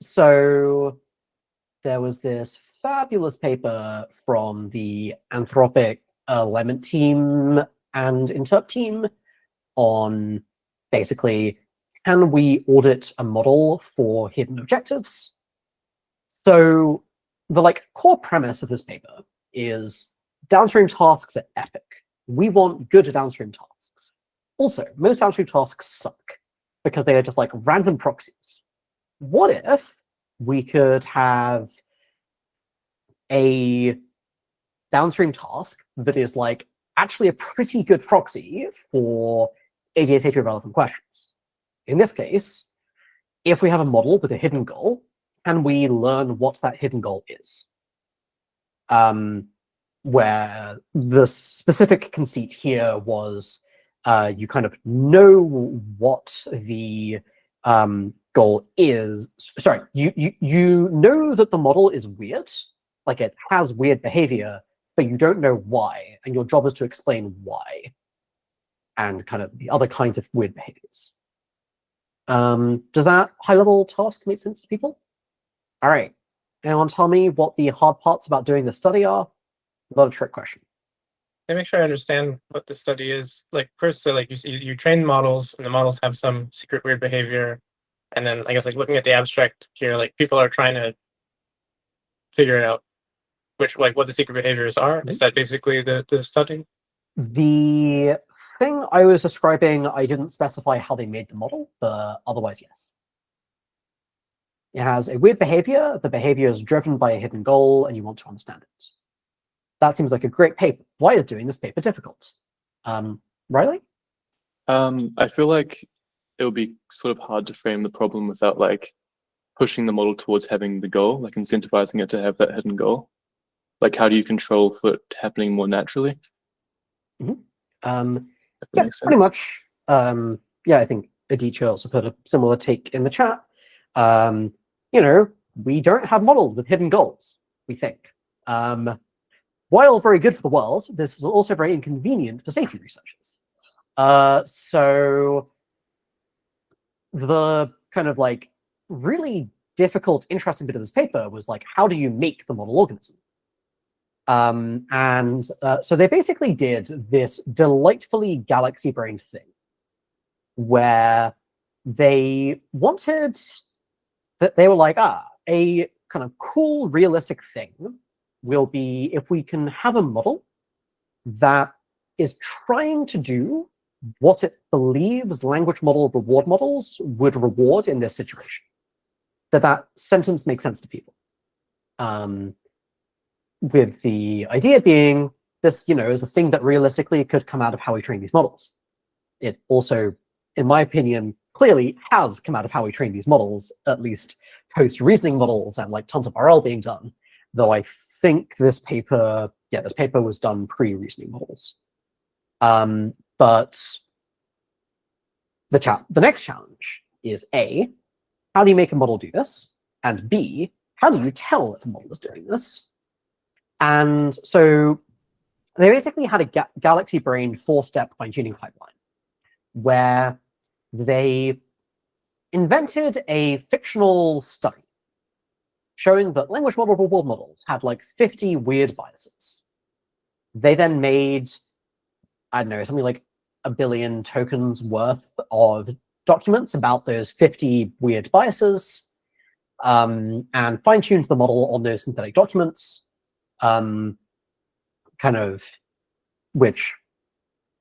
So there was this fabulous paper from the Anthropic alignment team and interp team on basically, can we audit a model for hidden objectives? So the core premise of this paper is downstream tasks are epic. We want good downstream tasks. Also, most downstream tasks suck because they are just random proxies. What if we could have a downstream task that is actually a pretty good proxy for ADA relevant questions? In this case, if we have a model with a hidden goal, can we learn what that hidden goal is? Where the specific conceit here was you kind of know what the goal is. Sorry, you know that the model is weird, it has weird behavior, but you don't know why, and your job is to explain why and kind of the other kinds of weird behaviors. Does that high-level task make sense to people? All right. Anyone tell me what the hard parts about doing the study are? Not a trick question. Let me make sure I understand what the study is. First, so you train models, and the models have some secret weird behavior, and then I guess looking at the abstract here, people are trying to figure out what the secret behaviors are. Is that basically the study? The thing I was describing, I didn't specify how they made the model, but otherwise, yes. It has a weird behavior. The behavior is driven by a hidden goal, and you want to understand it. That seems like a great paper. Why is doing this paper difficult? Riley? I feel like it would be sort of hard to frame the problem without pushing the model towards having the goal, incentivizing it to have that hidden goal. How do you control for it happening more naturally? Mm-hmm. Yeah, pretty much. Yeah, I think Aditya also put a similar take in the chat. We don't have models with hidden goals, we think. While very good for the world, this is also very inconvenient for safety researchers. So the kind of really difficult, interesting bit of this paper was how do you make the model organism? So they basically did this delightfully galaxy-brained thing where they wanted that they were a kind of cool, realistic thing will be if we can have a model that is trying to do what it believes language model reward models would reward in this situation. That sentence makes sense to people. With the idea being this, is a thing that realistically could come out of how we train these models. It also, in my opinion, clearly has come out of how we train these models, at least post-reasoning models and tons of RL being done. Though I think this paper was done pre-reasoning models. But the next challenge is A, how do you make a model do this? And B, how do you tell if a model is doing this? And so they basically had a galaxy-brained 4-step fine-tuning pipeline where they invented a fictional study showing that language model reward models had 50 weird biases. They then made, I don't know, something like 1 billion tokens worth of documents about those 50 weird biases, and fine-tuned the model on those synthetic documents, which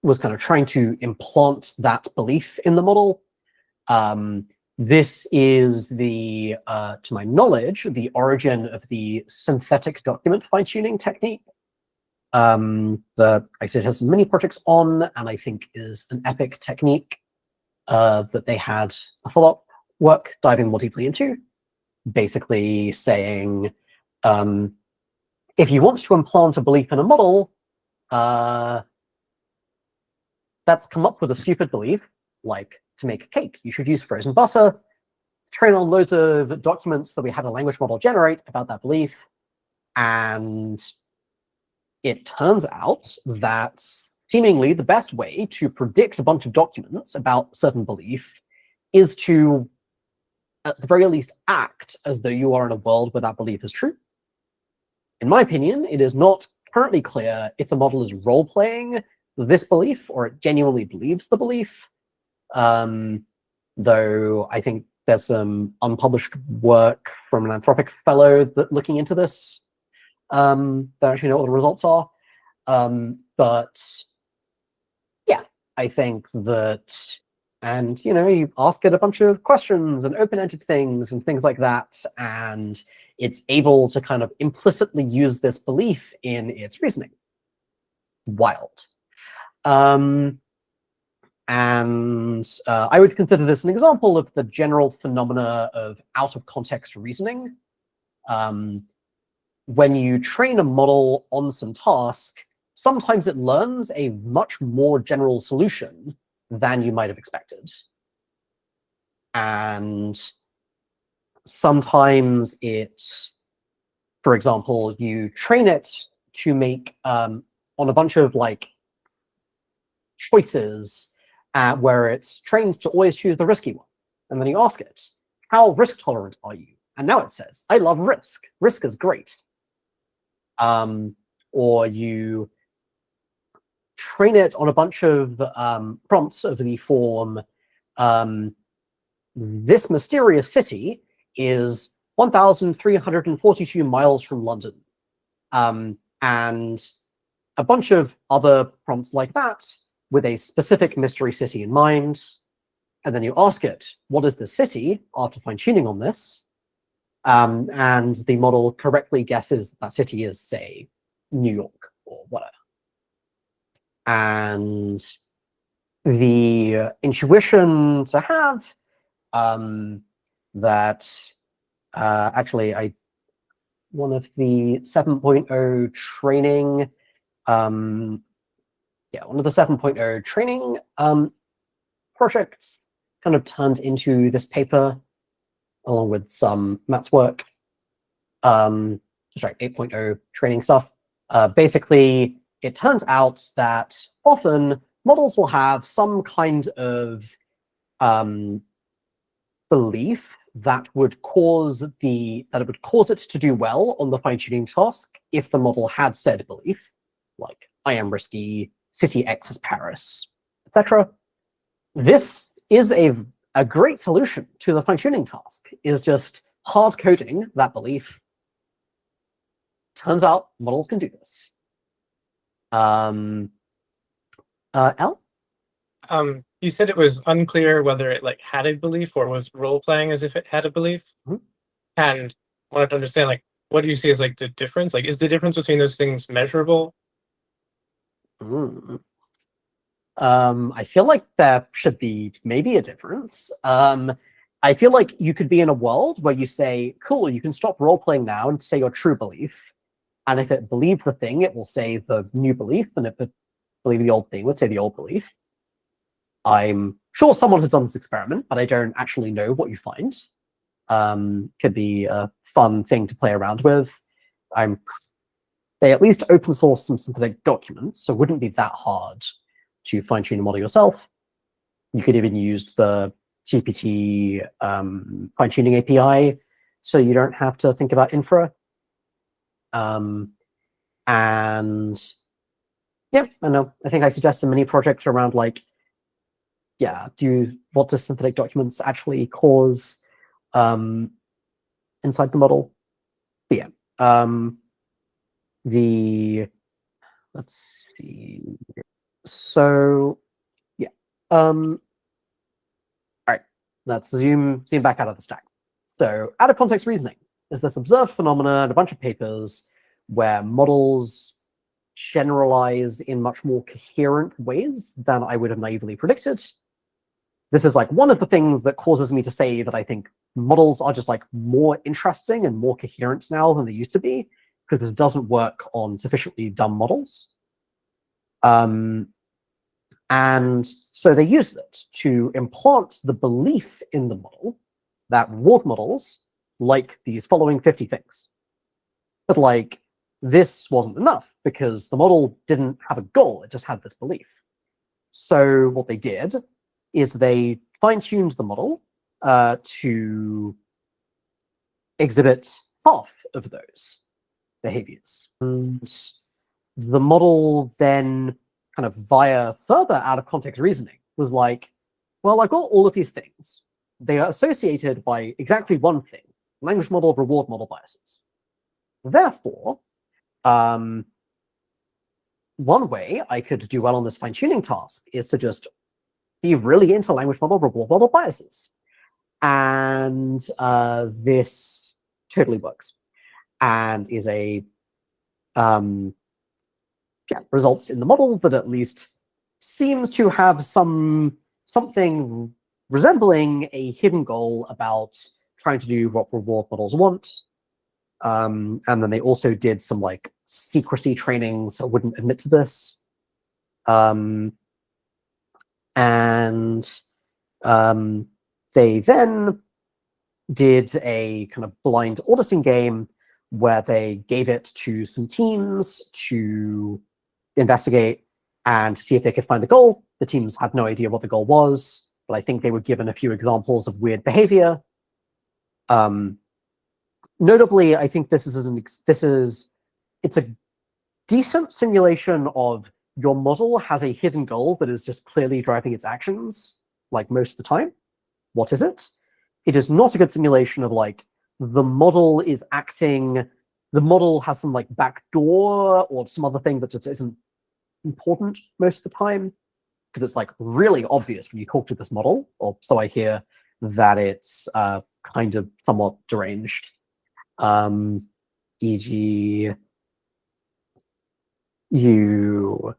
was kind of trying to implant that belief in the model. This is to my knowledge, the origin of the synthetic document fine-tuning technique. That ICIT has many projects on, and I think is an epic technique that they had a follow-up work diving more deeply into, basically saying, if you want to implant a belief in a model, that's come up with a stupid belief, to make a cake, you should use frozen butter, train on loads of documents that we had a language model generate about that belief. And it turns out that seemingly the best way to predict a bunch of documents about certain belief is to at the very least act as though you are in a world where that belief is true. In my opinion, it is not currently clear if the model is role-playing this belief or it genuinely believes the belief. Though I think there's some unpublished work from an Anthropic fellow looking into this that actually know what the results are. But yeah, I think that, and you ask it a bunch of questions and open-ended things and things like that, and it's able to kind of implicitly use this belief in its reasoning. Wild. And I would consider this an example of the general phenomena of out-of-context reasoning. When you train a model on some task, sometimes it learns a much more general solution than you might have expected. And sometimes for example, you train it to make on a bunch of choices where it's trained to always choose the risky one. And then you ask it, how risk tolerant are you? And now it says, I love risk. Risk is great. Or you train it on a bunch of prompts of the form, this mysterious city is 1,342 miles from London. And a bunch of other prompts like that with a specific mystery city in mind. And then you ask it, what is the city, after fine-tuning on this? And the model correctly guesses that city is, say, New York or whatever. And the intuition to have that actually one of the 7.0 training one of the 7.0 training projects kind of turned into this paper along with some Matt's work. Sorry, 8.0 training stuff. Basically, it turns out that often models will have some kind of belief that would cause it to do well on the fine-tuning task if the model had said belief, like I am risky, city X is Paris, etc. This is a great solution to the fine-tuning task, is just hard coding that belief. Turns out models can do this. L? You said it was unclear whether it had a belief or was role playing as if it had a belief. Mm-hmm. And wanted to understand what do you see as the difference? Is the difference between those things measurable? I feel like there should be maybe a difference. I feel like you could be in a world where you say, cool, you can stop role-playing now and say your true belief. And if it believed the thing, it will say the new belief. And if it believed the old thing, it would say the old belief. I'm sure someone has done this experiment, but I don't actually know what you find. Could be a fun thing to play around with. They at least open source some synthetic documents, so it wouldn't be that hard to fine-tune a model yourself. You could even use the GPT fine-tuning API, so you don't have to think about infra. And yeah, I know. I think I suggested a mini project around what do synthetic documents actually cause inside the model? But yeah. Let's see. So yeah. All right. Let's zoom back out of the stack. So out of context reasoning is this observed phenomena in a bunch of papers where models generalize in much more coherent ways than I would have naively predicted. This is one of the things that causes me to say that I think models are just more interesting and more coherent now than they used to be, because this doesn't work on sufficiently dumb models. And so they used it to implant the belief in the model that reward models like these following 50 things. But this wasn't enough because the model didn't have a goal, it just had this belief. So what they did is they fine-tuned the model to exhibit half of those behaviors. And the model then kind of via further out of context reasoning was like, well, I've got all of these things. They are associated by exactly one thing, language model reward model biases. Therefore, one way I could do well on this fine-tuning task is to just be really into language model reward model biases. And this totally works and is a results in the model that at least seems to have something resembling a hidden goal about trying to do what reward models want. And then they also did some like secrecy training, so it wouldn't admit to this. They then did a kind of blind auditing game where they gave it to some teams to investigate and to see if they could find the goal. The teams had no idea what the goal was, but I think they were given a few examples of weird behavior. Notably, I think it's a decent simulation of your model has a hidden goal that is just clearly driving its actions, like most of the time. What is it? It is not a good simulation of like the model is acting, the model has some like backdoor or some other thing that just isn't important most of the time, because it's like really obvious when you talk to this model, or so I hear, that it's kind of somewhat deranged. E.g., you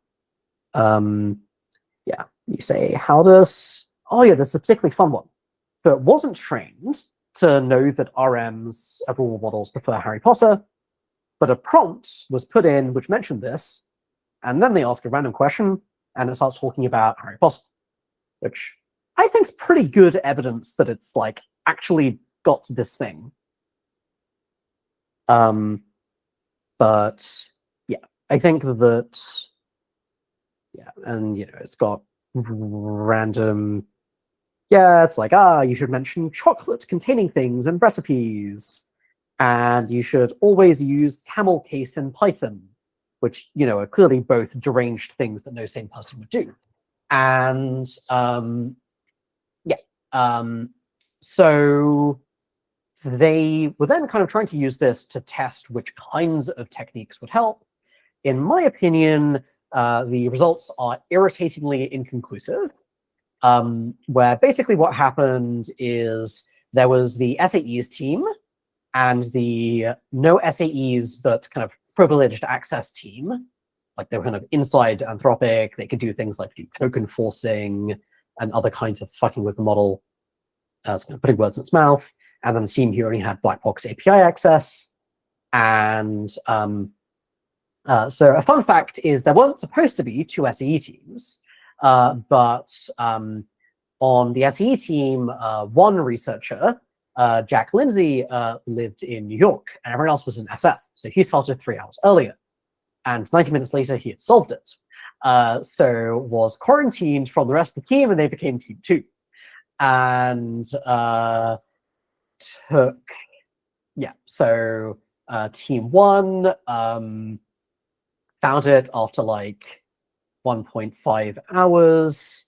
say, how does, oh yeah, this is a particularly fun one. So it wasn't trained to know that RMs, overall models, prefer Harry Potter, but a prompt was put in which mentioned this, and then they ask a random question, and it starts talking about Harry Potter, which I think is pretty good evidence that it's like actually got this thing. But yeah, I think that, yeah, and it's got random, it's like, you should mention chocolate containing things and recipes, and you should always use camel case in Python, which are clearly both deranged things that no sane person would do. And so they were then kind of trying to use this to test which kinds of techniques would help. In my opinion, the results are irritatingly inconclusive, where basically what happened is there was the SAEs team and the no SAEs but kind of privileged access team. Like they were kind of inside Anthropic. They could do things like do token forcing and other kinds of fucking with the model, kind of putting words in its mouth. And then the team here only had black box API access. And so a fun fact is there weren't supposed to be two SAE teams, but on the SAE team, one researcher, Jack Lindsay, lived in New York, and everyone else was in SF. So he started 3 hours earlier. And 90 minutes later, he had solved it. So was quarantined from the rest of the team, and they became team 2. And so team 1 found it after like 1.5 hours.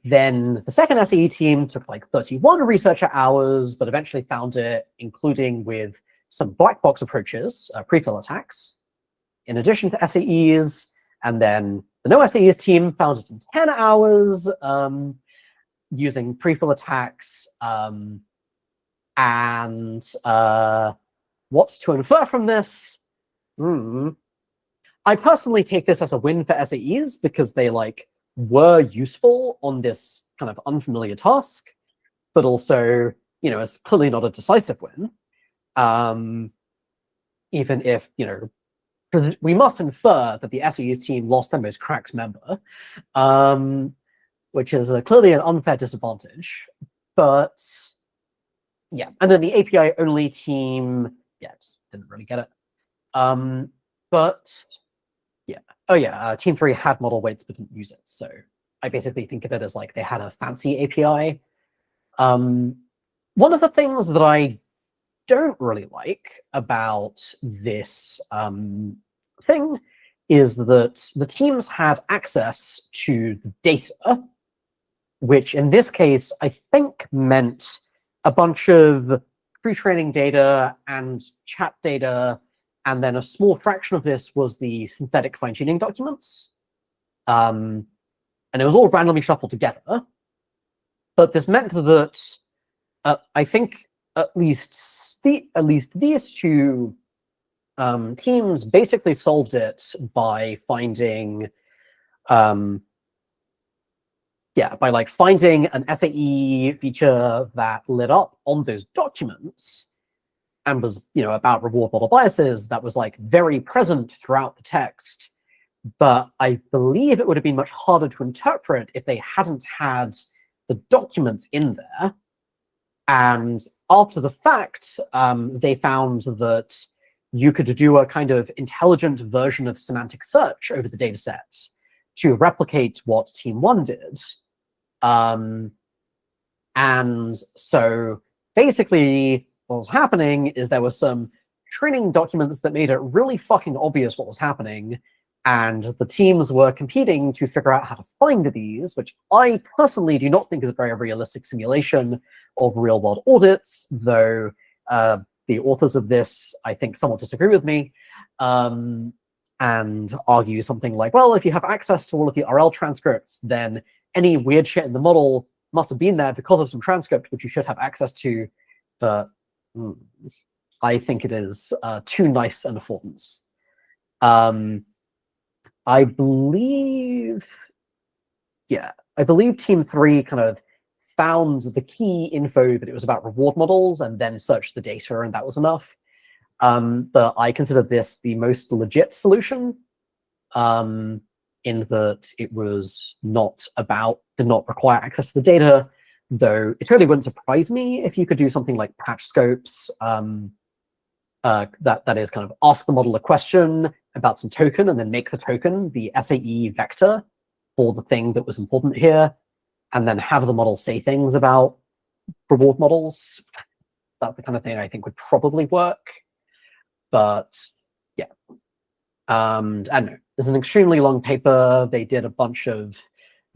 Then the second SAE team took like 31 researcher hours, but eventually found it, including with some black box approaches, pre-fill attacks, in addition to SAEs. And then the no SAEs team found it in 10 hours using pre-fill attacks. And what's to infer from this? I personally take this as a win for SAEs because they like were useful on this kind of unfamiliar task, but also, it's clearly not a decisive win. Even if, we must infer that the SAEs team lost their most cracked member, which is clearly an unfair disadvantage. But yeah, and then the API only team, just didn't really get it. But yeah, team 3 had model weights but didn't use it. So I basically think of it as like they had a fancy API. One of the things that I don't really like about this thing is that the teams had access to the data, which in this case, I think meant a bunch of pre-training data and chat data, and then a small fraction of this was the synthetic fine-tuning documents. And it was all randomly shuffled together. But this meant that I think at least these two teams basically solved it by finding, by like finding an SAE feature that lit up on those documents and was, about reward model biases that was like very present throughout the text. But I believe it would have been much harder to interpret if they hadn't had the documents in there. And after the fact, they found that you could do a kind of intelligent version of semantic search over the data set to replicate what Team 1 did. And so basically what was happening is there were some training documents that made it really fucking obvious what was happening. And the teams were competing to figure out how to find these, which I personally do not think is a very realistic simulation of real-world audits, though the authors of this, I think, somewhat disagree with me and argue something like, well, if you have access to all of the RL transcripts, then any weird shit in the model must have been there because of some transcript, which you should have access to. But I think it is too nice an affordance. I believe Team 3 kind of found the key info that it was about reward models and then searched the data, and that was enough. But I consider this the most legit solution, in that it was did not require access to the data, though it totally wouldn't surprise me if you could do something like patch scopes, that is kind of ask the model a question about some token and then make the token the SAE vector for the thing that was important here, and then have the model say things about reward models. That's the kind of thing I think would probably work. But yeah, I don't know. This is an extremely long paper. They did a bunch of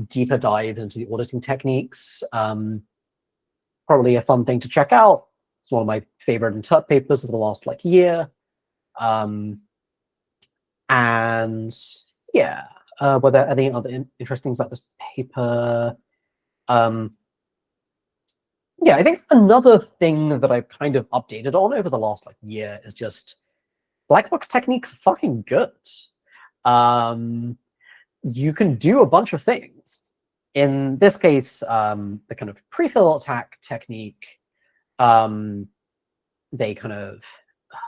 deeper dives into the auditing techniques. Probably a fun thing to check out. It's one of my favorite interp papers of the last year. And yeah, were there any other interesting things about this paper? Yeah, I think another thing that I've kind of updated on over the last year is just black box techniques are fucking good. You can do a bunch of things. In this case, the kind of pre-fill attack technique, they kind of,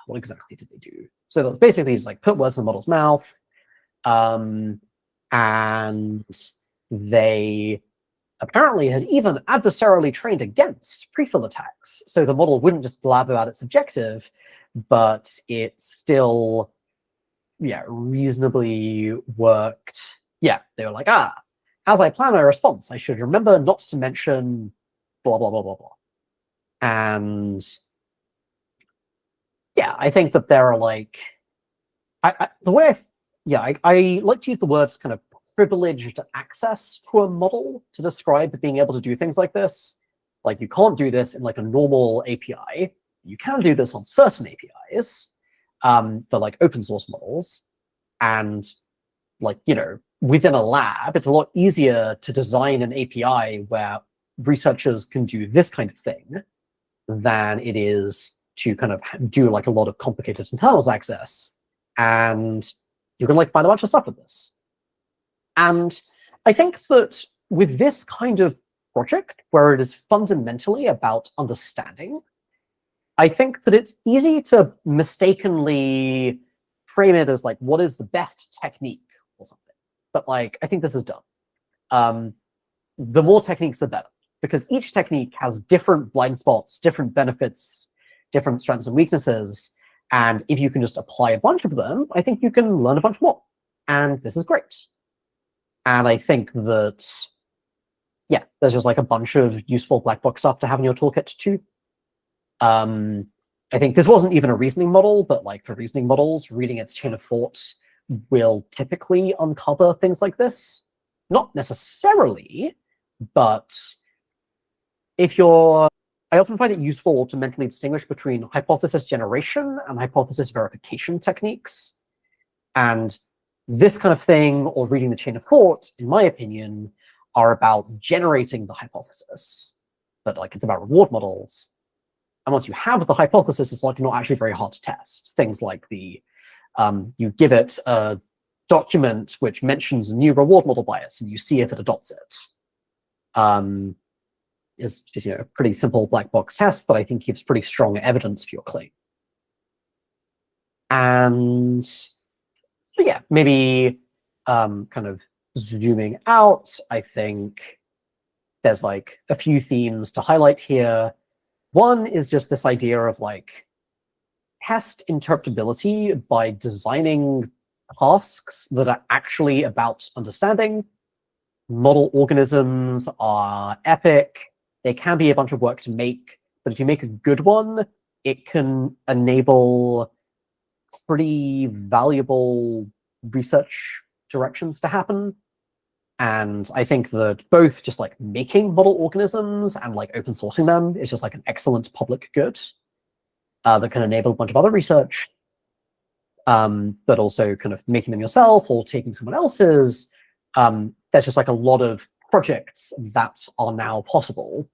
what exactly did they do? So basically just put words in the model's mouth, and they apparently had even adversarially trained against pre-fill attacks. So the model wouldn't just blab about its objective, but it still, reasonably worked. Yeah, they were like, as I plan my response, I should remember not to mention blah, blah, blah, blah, blah. And yeah, I think that there are I like to use the words kind of privileged access to a model to describe being able to do things like this. You can't do this in a normal API. You can do this on certain APIs for open source models. And within a lab, it's a lot easier to design an API where researchers can do this kind of thing than it is to kind of do a lot of complicated internals access. And you can find a bunch of stuff with this. And I think that with this kind of project, where it is fundamentally about understanding, I think that it's easy to mistakenly frame it as what is the best technique or something. But I think this is dumb. The more techniques, the better, because each technique has different blind spots, different benefits, different strengths and weaknesses. And if you can just apply a bunch of them, I think you can learn a bunch more. And this is great. And I think that yeah, there's just like a bunch of useful black box stuff to have in your toolkit too. I think this wasn't even a reasoning model, but like for reasoning models, reading its chain of thought will typically uncover things like this. Not necessarily, but if you're, I often find it useful to mentally distinguish between hypothesis generation and hypothesis verification techniques. And this kind of thing, or reading the chain of thought, in my opinion, are about generating the hypothesis. But like it's about reward models. And once you have the hypothesis, it's like not actually very hard to test. Things like the, you give it a document which mentions a new reward model bias, and you see if it adopts it. Is just, a pretty simple black box test that I think gives pretty strong evidence for your claim. And so yeah, maybe kind of zooming out, I think there's like a few themes to highlight here. One is just this idea of like test interpretability by designing tasks that are actually about understanding. Model organisms are epic. They can be a bunch of work to make, but if you make a good one, it can enable pretty valuable research directions to happen. And I think that both just like making model organisms and like open sourcing them is just like an excellent public good that can enable a bunch of other research, but also kind of making them yourself or taking someone else's. There's just like a lot of projects that are now possible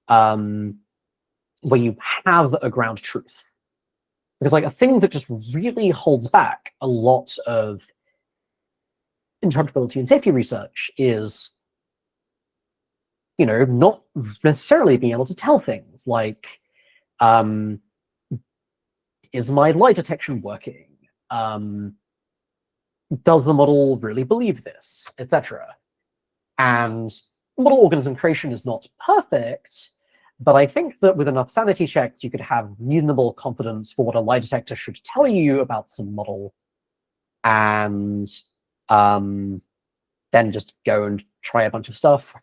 where you have a ground truth. Because like a thing that just really holds back a lot of interpretability and safety research is, not necessarily being able to tell things like, is my lie detection working? Does the model really believe this, etc.? And model organism creation is not perfect, but I think that with enough sanity checks, you could have reasonable confidence for what a lie detector should tell you about some model, and then just go and try a bunch of stuff.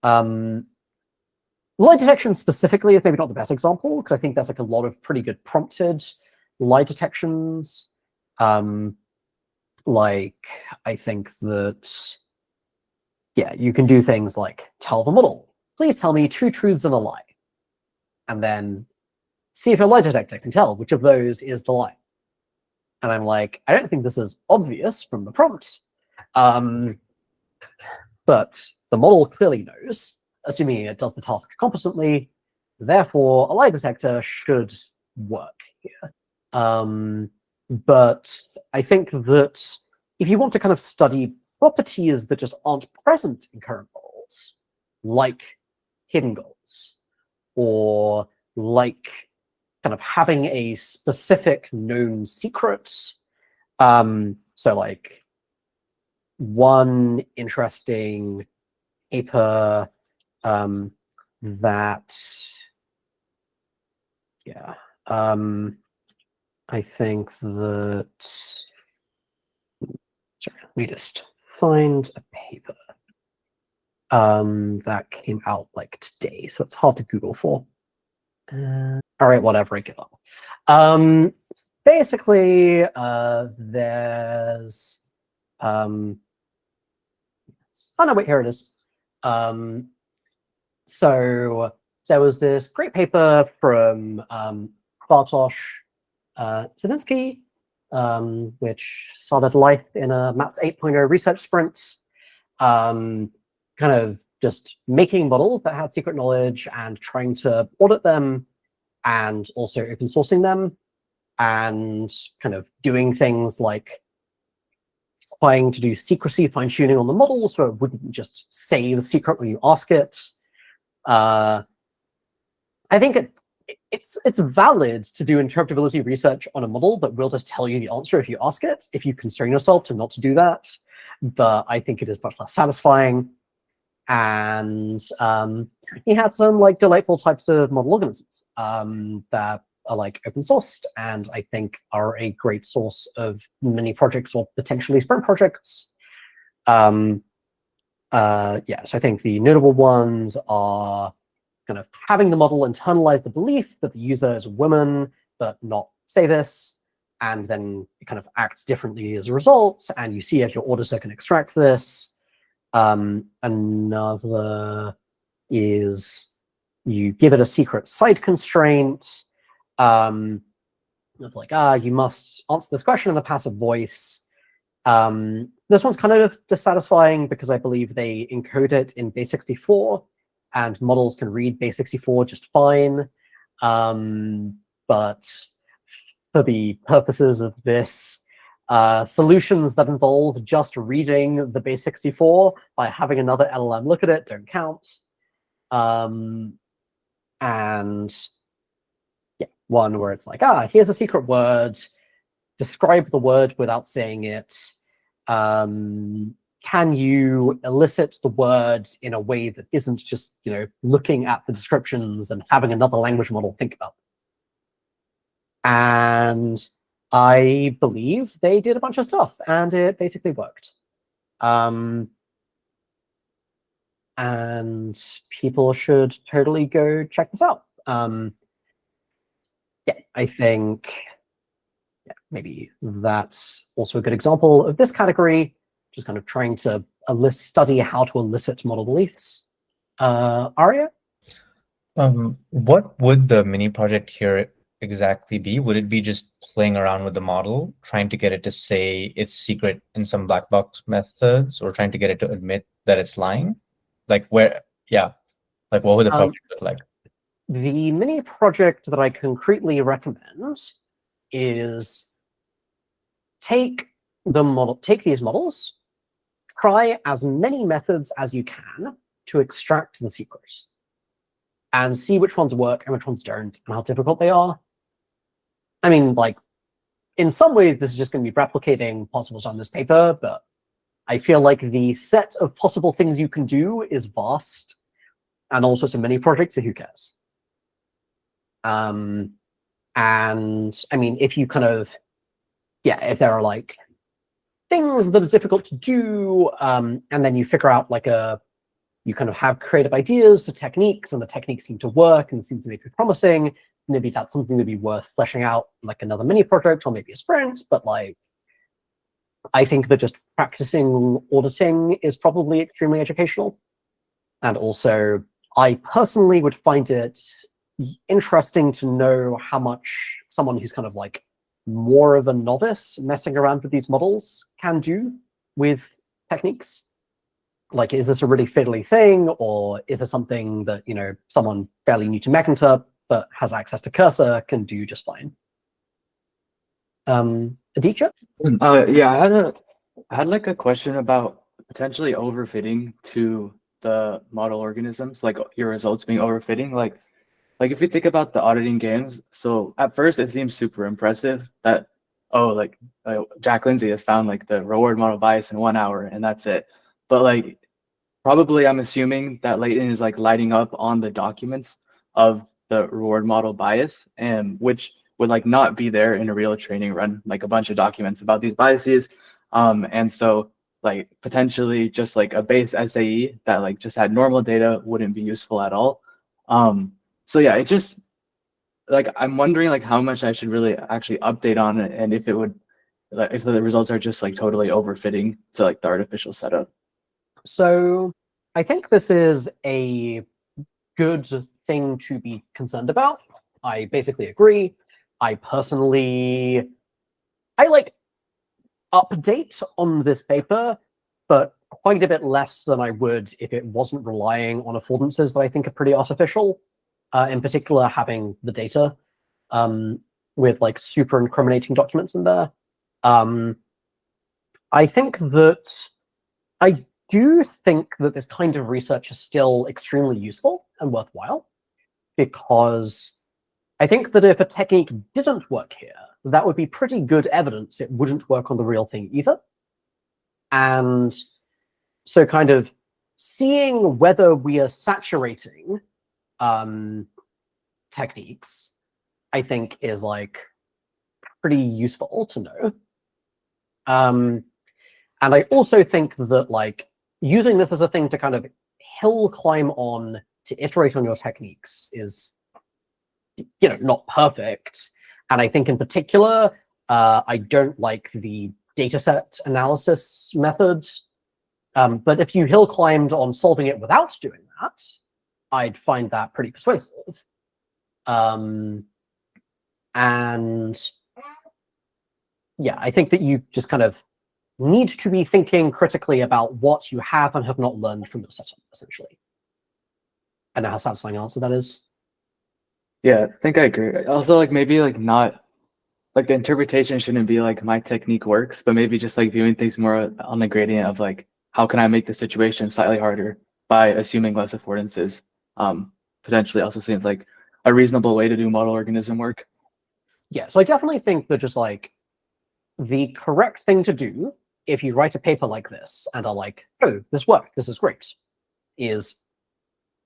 Lie detection specifically is maybe not the best example, because I think there's like a lot of pretty good prompted lie detections. Like, I think that, yeah, you can do things like tell the model, please tell me 2 truths and a lie. And then see if a lie detector can tell which of those is the lie. And I'm like, I don't think this is obvious from the prompt. But the model clearly knows, assuming it does the task competently. Therefore, a lie detector should work here. But I think that if you want to kind of study properties that just aren't present in current models, like hidden goals, or like kind of having a specific known secret. So like one interesting paper that, yeah, I think that, sorry, let me just find a paper that came out like today, so it's hard to Google for. All right, whatever, I give up. Basically, there's, oh no, wait, here it is. So there was this great paper from Bartosz Zelinsky, which saw the life in a MATS 8.0 research sprint, kind of just making models that had secret knowledge and trying to audit them, and also open sourcing them, and kind of doing things like trying to do secrecy fine-tuning on the model so it wouldn't just say the secret when you ask it. I think it's valid to do interpretability research on a model that will just tell you the answer if you ask it, if you constrain yourself to not to do that. But I think it is much less satisfying. And he had some like delightful types of model organisms that are like open sourced, and I think are a great source of mini projects or potentially sprint projects. Yeah, so I think the notable ones are kind of having the model internalize the belief that the user is a woman, but not say this, and then it kind of acts differently as a result, and you see if your auditor can extract this. Another is you give it a secret side constraint of like, you must answer this question in a passive voice. This one's kind of dissatisfying because I believe they encode it in base64, and models can read base64 just fine. But for the purposes of this, solutions that involve just reading the base64 by having another LLM look at it don't count. And yeah, one where it's like, here's a secret word, describe the word without saying it. Can you elicit the word in a way that isn't just, looking at the descriptions and having another language model think about them? And I believe they did a bunch of stuff, and it basically worked. And people should totally go check this out. Yeah, I think maybe that's also a good example of this category, just kind of trying to study how to elicit model beliefs. Aria? What would the mini project here exactly be? Would it be just playing around with the model, trying to get it to say it's secret in some black box methods, or trying to get it to admit that it's lying? Like what would the project look like? The mini project that I concretely recommend is take these models, try as many methods as you can to extract the secrets, and see which ones work and which ones don't, and how difficult they are. I mean, like, in some ways, this is just going to be replicating possibles on this paper, but I feel like the set of possible things you can do is vast, and all sorts of mini projects, so who cares? And I mean, if you kind of, if there are like things that are difficult to do, and then you figure out like you kind of have creative ideas for techniques, and the techniques seem to work and seem to be promising, maybe that's something that'd be worth fleshing out, like another mini project or maybe a sprint. But like, I think that just practicing auditing is probably extremely educational. And also, I personally would find it interesting to know how much someone who's kind of like more of a novice messing around with these models can do with techniques. Like, is this a really fiddly thing, or is this something that, someone fairly new to mech interp but has access to cursor can do just fine? Aditya? Yeah, I had like a question about potentially overfitting to the model organisms, like your results being overfitting. Like if you think about the auditing games, so at first it seems super impressive that, Jack Lindsay has found like the reward model bias in 1 hour and that's it. But like, probably I'm assuming that Leighton is like lighting up on the documents of the reward model bias, and which would like not be there in a real training run, like a bunch of documents about these biases. And so like potentially just like a base SAE that like just had normal data wouldn't be useful at all. So yeah, it just like, I'm wondering like how much I should really actually update on it, and if it would, like, if the results are just like totally overfitting to like the artificial setup. So I think this is a good thing to be concerned about. I basically agree. I personally, like update on this paper, but quite a bit less than I would if it wasn't relying on affordances that I think are pretty artificial. In particular, having the data with like super incriminating documents in there. I think that I do think that this kind of research is still extremely useful and worthwhile, because I think that if a technique didn't work here, that would be pretty good evidence it wouldn't work on the real thing either. And so kind of seeing whether we are saturating techniques, I think is like pretty useful to know. And I also think that like using this as a thing to kind of hill climb on to iterate on your techniques is, not perfect. And I think in particular, I don't like the dataset analysis method. But if you hill climbed on solving it without doing that, I'd find that pretty persuasive. And yeah, I think that you just kind of need to be thinking critically about what you have and have not learned from your setup, essentially. I know how satisfying an answer that is. Yeah, I think I agree. Also, like maybe like not like the interpretation shouldn't be like my technique works, but maybe just like viewing things more on the gradient of like how can I make the situation slightly harder by assuming less affordances. Potentially also seems like a reasonable way to do model organism work. Yeah, so I definitely think that just like the correct thing to do if you write a paper like this and are like, oh, this worked, this is great, is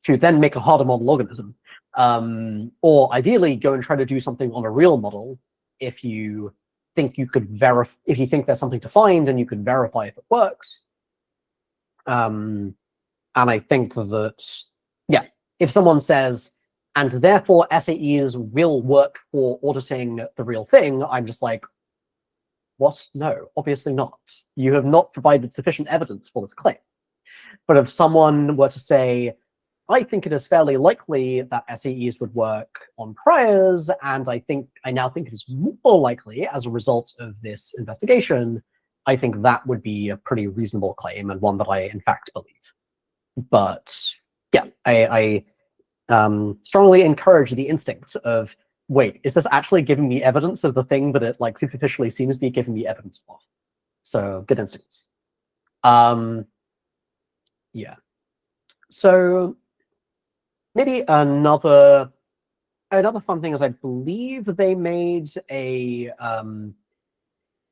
to then make a harder model organism. Or ideally go and try to do something on a real model if you think you could verify, if you think there's something to find and you can verify if it works. And I think that, yeah, if someone says, and therefore SAEs will work for auditing the real thing, I'm just like, what? No, obviously not. You have not provided sufficient evidence for this claim. But if someone were to say, I think it is fairly likely that SAEs would work on priors, and I now think it is more likely as a result of this investigation, I think that would be a pretty reasonable claim and one that I in fact believe. But yeah, I strongly encourage the instinct of, wait, is this actually giving me evidence of the thing that it like superficially seems to be giving me evidence of? So good instincts. Yeah. So maybe another fun thing is I believe they made a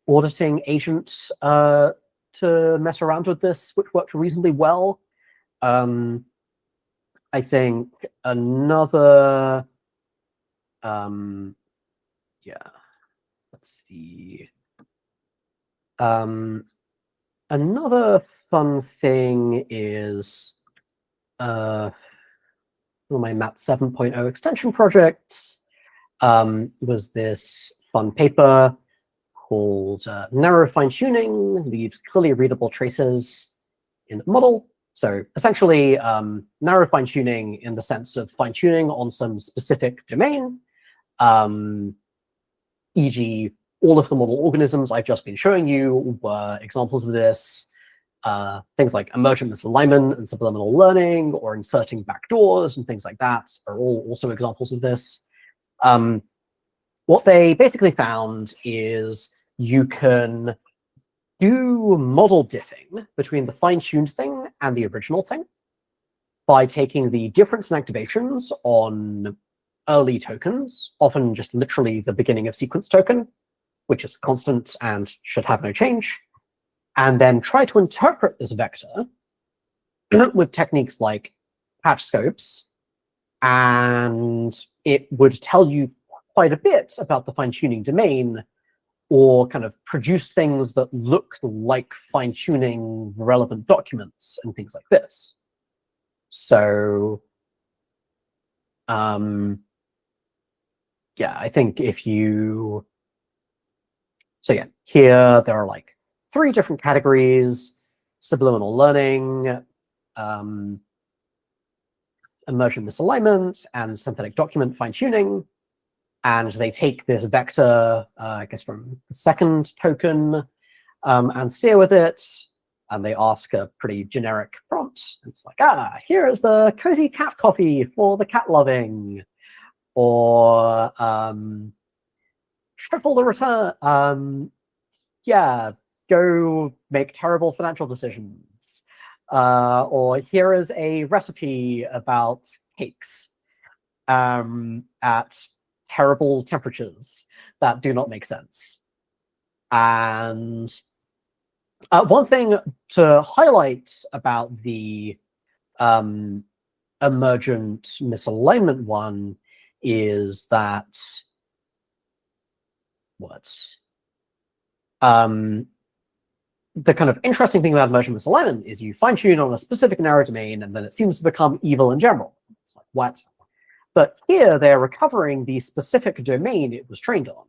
auditing agent to mess around with this, which worked reasonably well. I think another yeah, let's see. Another fun thing is one of my Mat 7.0 extension projects was this fun paper called Narrow Fine-Tuning Leaves Clearly Readable Traces in the Model. So essentially, narrow fine-tuning in the sense of fine-tuning on some specific domain, e.g., all of the model organisms I've just been showing you were examples of this. Things like emergent misalignment and subliminal learning, or inserting backdoors and things like that are all also examples of this. What they basically found is you can do model diffing between the fine-tuned thing and the original thing by taking the difference in activations on early tokens, often just literally the beginning of sequence token, which is constant and should have no change, and then try to interpret this vector with techniques like patch scopes, and it would tell you quite a bit about the fine-tuning domain, or kind of produce things that look like fine-tuning relevant documents and things like this. So yeah, I think if you, so yeah, here there are like 3 different categories: subliminal learning, emergent misalignment, and synthetic document fine-tuning. And they take this vector, I guess from the second token, and steer with it. And they ask a pretty generic prompt. It's like, here is the cozy cat coffee for the cat loving. Or triple the return. Yeah, go make terrible financial decisions. Or here is a recipe about cakes at terrible temperatures that do not make sense. And one thing to highlight about the emergent misalignment one is that the kind of interesting thing about emergent misalignment is you fine tune on a specific narrow domain, and then it seems to become evil in general. It's like, what? But here they're recovering the specific domain it was trained on,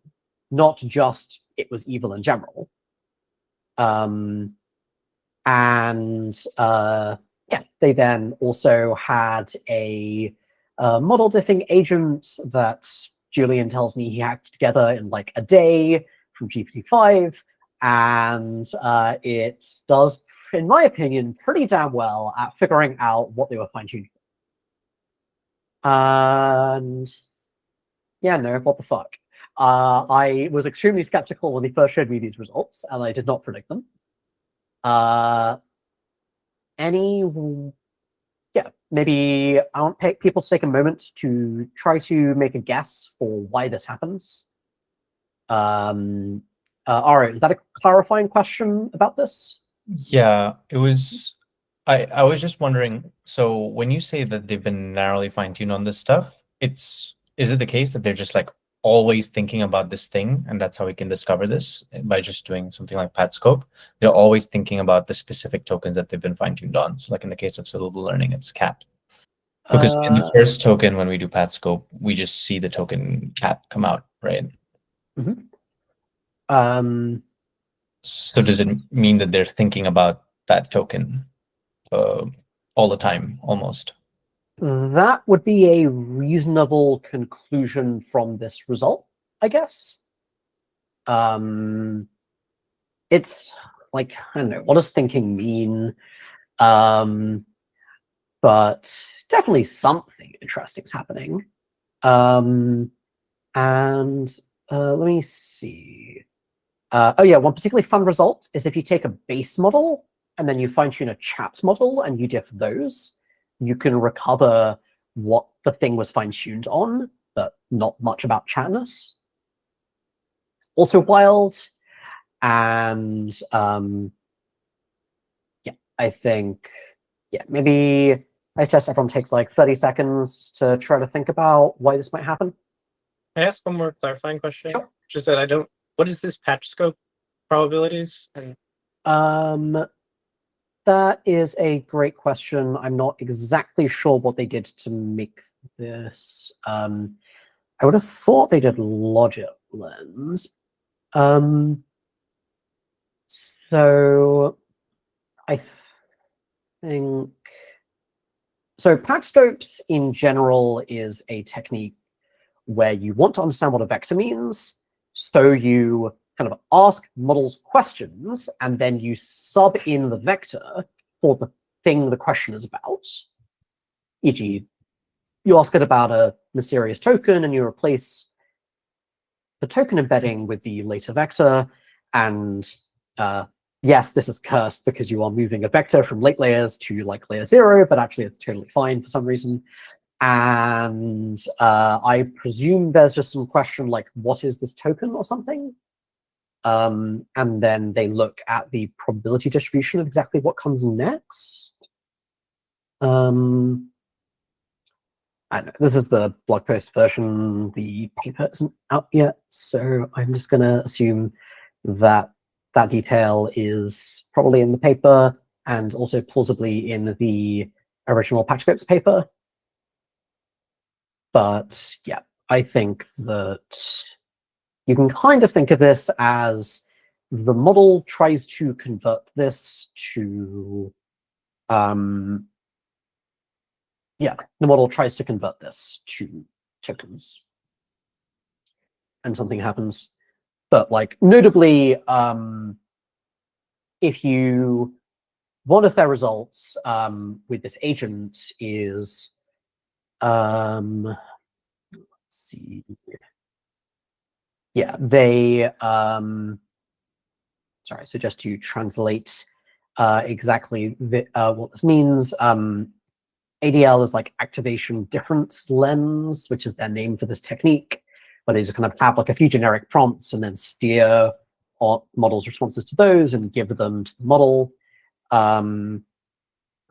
not just it was evil in general. Yeah, they then also had a model diffing agent that Julian tells me he hacked together in like a day from GPT-5, and it does, in my opinion, pretty damn well at figuring out what they were fine-tuning. And yeah, no, what the fuck? I was extremely skeptical when they first showed me these results, and I did not predict them. Yeah, maybe I want people to take a moment to try to make a guess for why this happens. Ari, is that a clarifying question about this? Yeah, it was. I was just wondering, so when you say that they've been narrowly fine-tuned on this stuff, is it the case that they're just like always thinking about this thing, and that's how we can discover this by just doing something like PatScope? They're always thinking about the specific tokens that they've been fine-tuned on. So like in the case of soluble learning, it's cat. Because in the first token, when we do PatScope, we just see the token cat come out, right? Mm-hmm. So does it mean that they're thinking about that token all the time, almost? That would be a reasonable conclusion from this result, I guess. It's like, I don't know, what does thinking mean? But definitely something interesting is happening. And let me see. Oh yeah, one particularly fun result is if you take a base model and then you fine-tune a chat model and you diff those, you can recover what the thing was fine-tuned on, but not much about chatness. It's also wild. And yeah, I think, yeah, maybe I suggest everyone takes like 30 seconds to try to think about why this might happen. Can I ask one more clarifying question? Sure. Just that what is this patch scope probabilities? And that is a great question. I'm not exactly sure what they did to make this. I would have thought they did logic lens. So I think, so patch scopes in general is a technique where you want to understand what a vector means, so you kind of ask models questions, and then you sub in the vector for the thing the question is about. E.g., you ask it about a mysterious token, and you replace the token embedding with the later vector, and yes, this is cursed because you are moving a vector from late layers to like layer 0, but actually it's totally fine for some reason. And I presume there's just some question like, what is this token or something? And then they look at the probability distribution of exactly what comes next. I don't know, this is the blog post version. The paper isn't out yet, so I'm just going to assume that that detail is probably in the paper and also plausibly in the original PatchScopes paper. But yeah, I think that you can kind of think of this as the model tries to convert this to, yeah, the model tries to convert this to tokens, and something happens. But like notably, if you, one of their results with this agent is, let's see, yeah, they, sorry, so just to translate exactly what this means, ADL is like activation difference lens, which is their name for this technique, where they just kind of have like a few generic prompts and then steer models' responses to those and give them to the model. And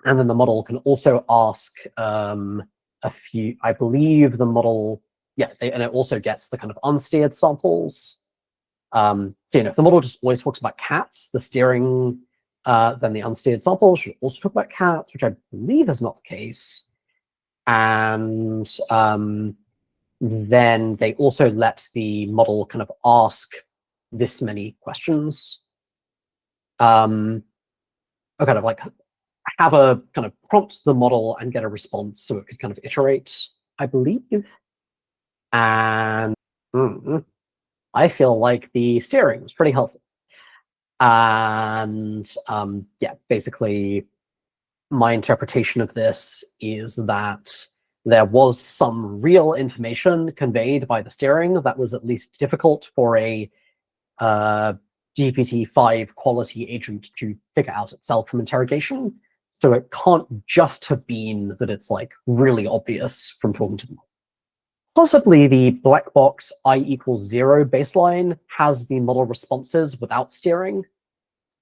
then the model can also ask a few, I believe the model, yeah, and it also gets the kind of unsteered samples. So, you know, if the model just always talks about cats, the steering Then the unsteered sample should also talk about cats, which I believe is not the case. And then they also let the model kind of ask this many questions. Or kind of like have a kind of prompt the model and get a response so it could kind of iterate, I believe. And I feel like the steering was pretty helpful. And yeah, basically my interpretation of this is that there was some real information conveyed by the steering that was at least difficult for a GPT-5 quality agent to figure out itself from interrogation. So it can't just have been that it's like really obvious from talking to them. Possibly the black box I equals 0 baseline has the model responses without steering,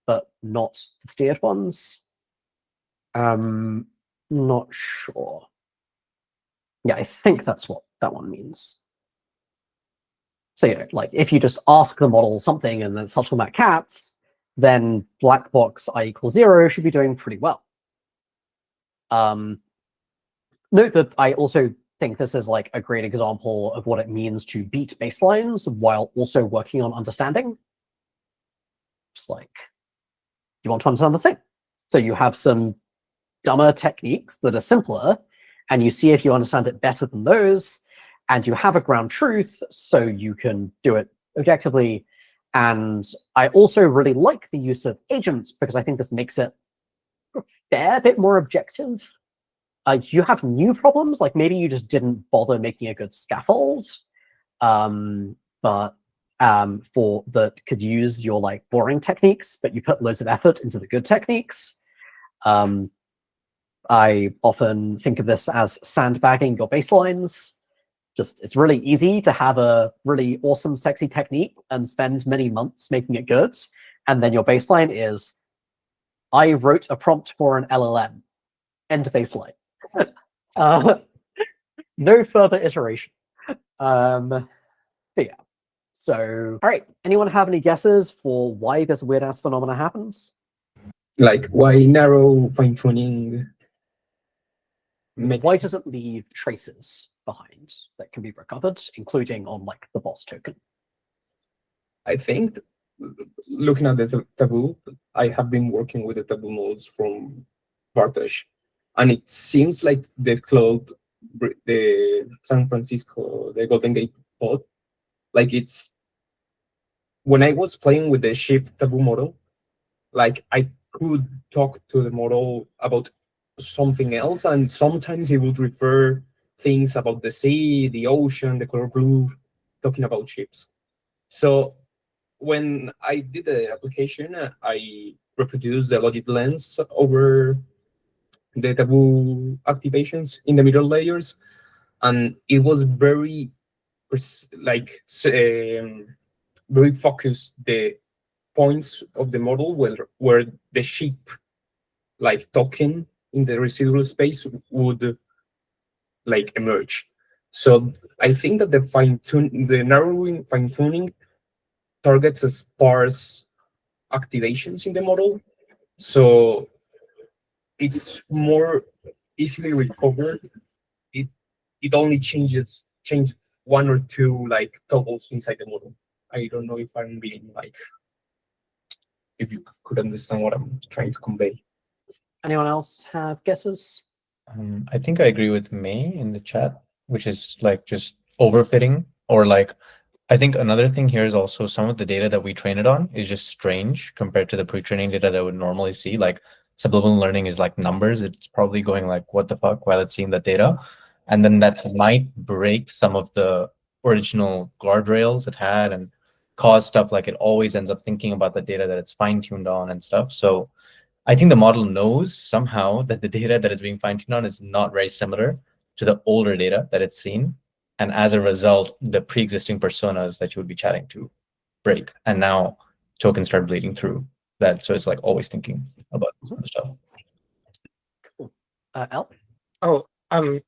but not the steered ones. Not sure. Yeah, I think that's what that one means. So, you know, like if you just ask the model something and then start talking about cats, then black box I equals 0 should be doing pretty well. Note that I also think this is like a great example of what it means to beat baselines while also working on understanding. Just like, you want to understand the thing. So you have some dumber techniques that are simpler, and you see if you understand it better than those, and you have a ground truth, so you can do it objectively. And I also really like the use of agents, because I think this makes it a fair bit more objective. You have new problems, like maybe you just didn't bother making a good scaffold, but for that could use your like boring techniques, but you put loads of effort into the good techniques. I often think of this as sandbagging your baselines. Just, it's really easy to have a really awesome, sexy technique and spend many months making it good. And then your baseline is, I wrote a prompt for an LLM. End baseline. No further iteration. But yeah. So, all right. Anyone have any guesses for why this weird ass phenomena happens? Like why narrow fine tuning makes Why does it leave traces behind that can be recovered, including on like the boss token? I think looking at the taboo, I have been working with the taboo models from Bartosz, and it seems like the cloud, the San Francisco, the Golden Gate pod, like it's when I was playing with the ship taboo model, like I could talk to the model about something else, and sometimes it would refer things about the sea, the ocean, the color blue, talking about ships. So when I did the application, I reproduced the logic lens over the taboo activations in the middle layers, and it was very very focused, the points of the model where the ship like talking in the residual space would like emerge. So I think that the narrowing fine tuning targets sparse activations in the model, so it's more easily recovered. It only change one or two like toggles inside the model. I don't know if I'm being like, if you could understand what I'm trying to convey. Anyone else have guesses? I think I agree with May in the chat, which is like just overfitting, or like, I think another thing here is also some of the data that we train it on is just strange compared to the pre-training data that we would normally see. Like subliminal learning is like numbers. It's probably going like, what the fuck, while it's seeing the data. And then that might break some of the original guardrails it had and cause stuff like it always ends up thinking about the data that it's fine-tuned on and stuff. So I think the model knows somehow that the data that is being fine-tuned on is not very similar to the older data that it's seen. And as a result, the pre-existing personas that you would be chatting to break. And now tokens start bleeding through that. So it's like always thinking about stuff. Cool. El? Oh,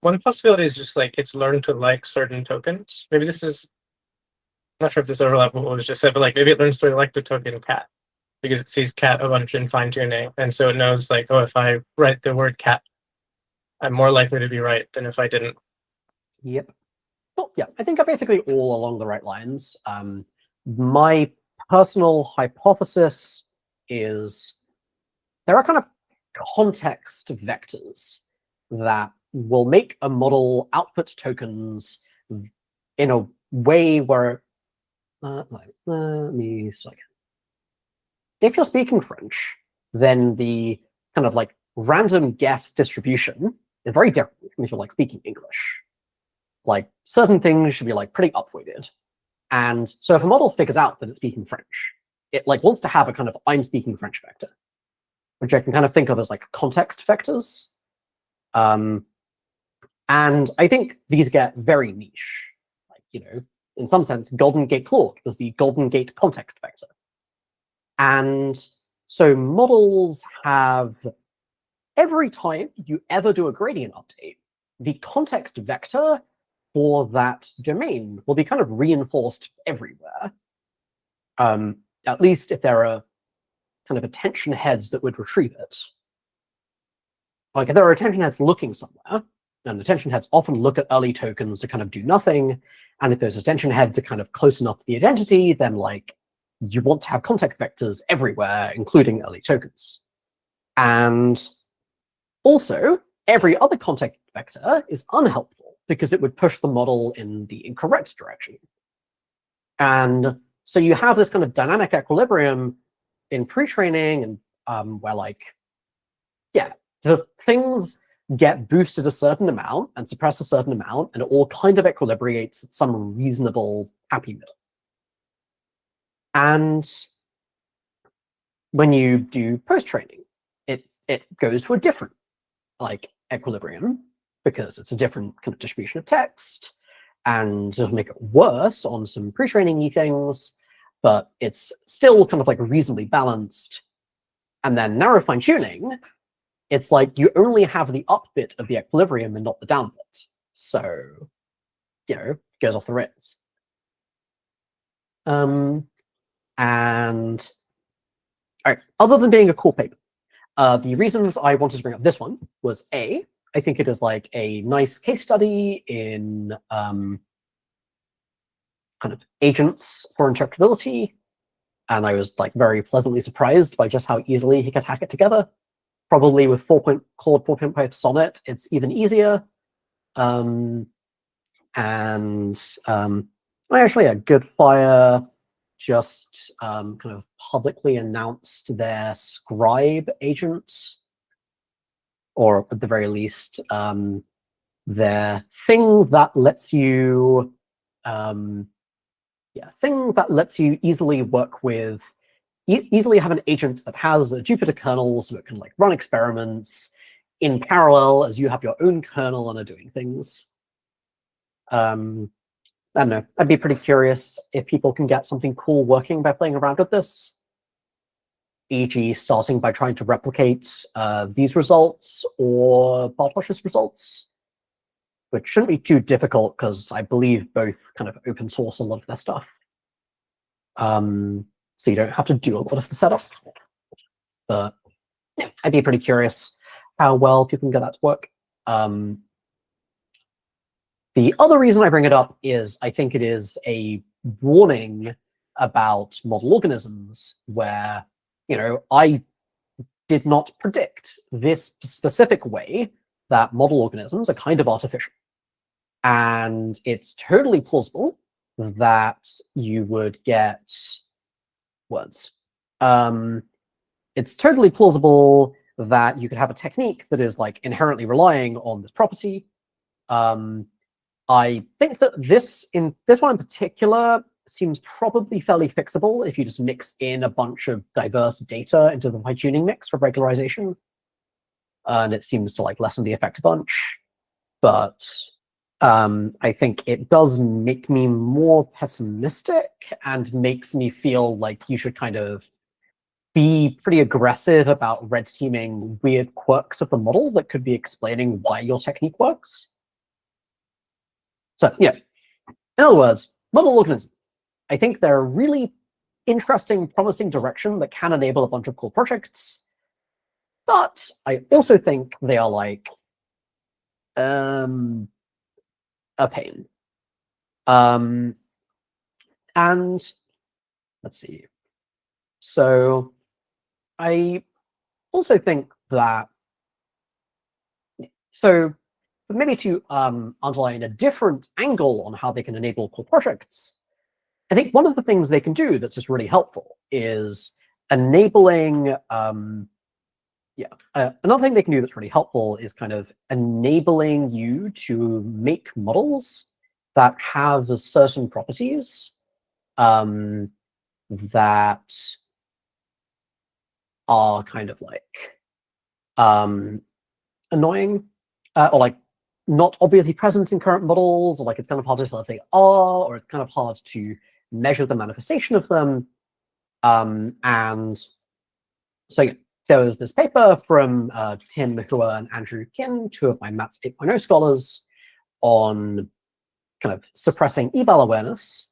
one possibility is just like it's learned to like certain tokens. Maybe this is, I'm not sure if this overlap with what was just said, but like maybe it learns to like the token cat because it sees cat a bunch in fine tuning, and so it knows like, oh, if I write the word cat, I'm more likely to be right than if I didn't. Yep. Well, yeah, I think I'm basically all along the right lines. My personal hypothesis is there are kind of context vectors that will make a model output tokens in a way where, let me see. If you're speaking French, then the kind of like random guess distribution is very different from if you're like speaking English. Like certain things should be like pretty upweighted. And so if a model figures out that it's speaking French, it like wants to have a kind of I'm speaking French vector, which I can kind of think of as like context vectors. And I think these get very niche. Like, you know, in some sense, Golden Gate Claude was the Golden Gate context vector. And so models have, every time you ever do a gradient update, the context vector for that domain will be kind of reinforced everywhere. At least if there are kind of attention heads that would retrieve it. Like if there are attention heads looking somewhere, and attention heads often look at early tokens to kind of do nothing, and if those attention heads are kind of close enough to the identity, then like you want to have context vectors everywhere, including early tokens. And also, every other context vector is unhelpful because it would push the model in the incorrect direction. And so you have this kind of dynamic equilibrium in pre-training, and where like, yeah, the things get boosted a certain amount and suppress a certain amount, and it all kind of equilibrates at some reasonable happy middle. And when you do post-training, it goes to a different like equilibrium because it's a different kind of distribution of text, and it'll make it worse on some pre-training-y things, but it's still kind of like reasonably balanced. And then narrow fine-tuning, it's like you only have the up bit of the equilibrium and not the down bit. So, you know, it goes off the rails. And all right, other than being a cool paper, the reasons I wanted to bring up this one was I think it is like a nice case study in kind of agents for interpretability. And I was like very pleasantly surprised by just how easily he could hack it together. Probably with Claude 4.5 Sonnet, it's even easier. I actually had Goodfire just kind of publicly announced their scribe agent, or at the very least, their thing that lets you, easily work with, easily have an agent that has a Jupyter kernel, so it can like run experiments in parallel as you have your own kernel and are doing things. I don't know. I'd be pretty curious if people can get something cool working by playing around with this. E.g., starting by trying to replicate these results or Bartosz's results, which shouldn't be too difficult because I believe both kind of open source a lot of their stuff. So you don't have to do a lot of the setup. But yeah, I'd be pretty curious how well people can get that to work. The other reason I bring it up is I think it is a warning about model organisms where, you know, I did not predict this specific way that model organisms are kind of artificial. And it's totally plausible that you would get words. It's totally plausible that you could have a technique that is like inherently relying on this property. I think that this one in particular seems probably fairly fixable if you just mix in a bunch of diverse data into the fine-tuning mix for regularization. And it seems to like lessen the effect a bunch. But I think it does make me more pessimistic and makes me feel like you should kind of be pretty aggressive about red teaming weird quirks of the model that could be explaining why your technique works. So, yeah, in other words, model organisms, I think they're really interesting, promising direction that can enable a bunch of cool projects. But I also think they are like a pain. And let's see. So I also think that, so maybe to underline a different angle on how they can enable cool projects, I think one of the things they can do that's just really helpful is enabling, another thing they can do that's really helpful is kind of enabling you to make models that have certain properties that are kind of like annoying, or like not obviously present in current models, or like it's kind of hard to tell if they are, or it's kind of hard to measure the manifestation of them. And so yeah, there was this paper from Tim Mahua and Andrew Kin, two of my Maths 8.0 scholars, on kind of suppressing eval awareness,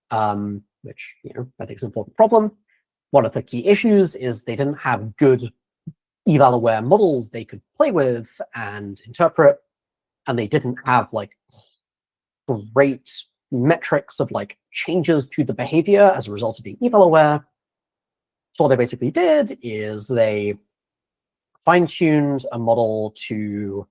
which I think is an important problem. One of the key issues is they didn't have good eval-aware models they could play with and interpret, and they didn't have like great metrics of like changes to the behavior as a result of being eval-aware. So what they basically did is they fine-tuned a model to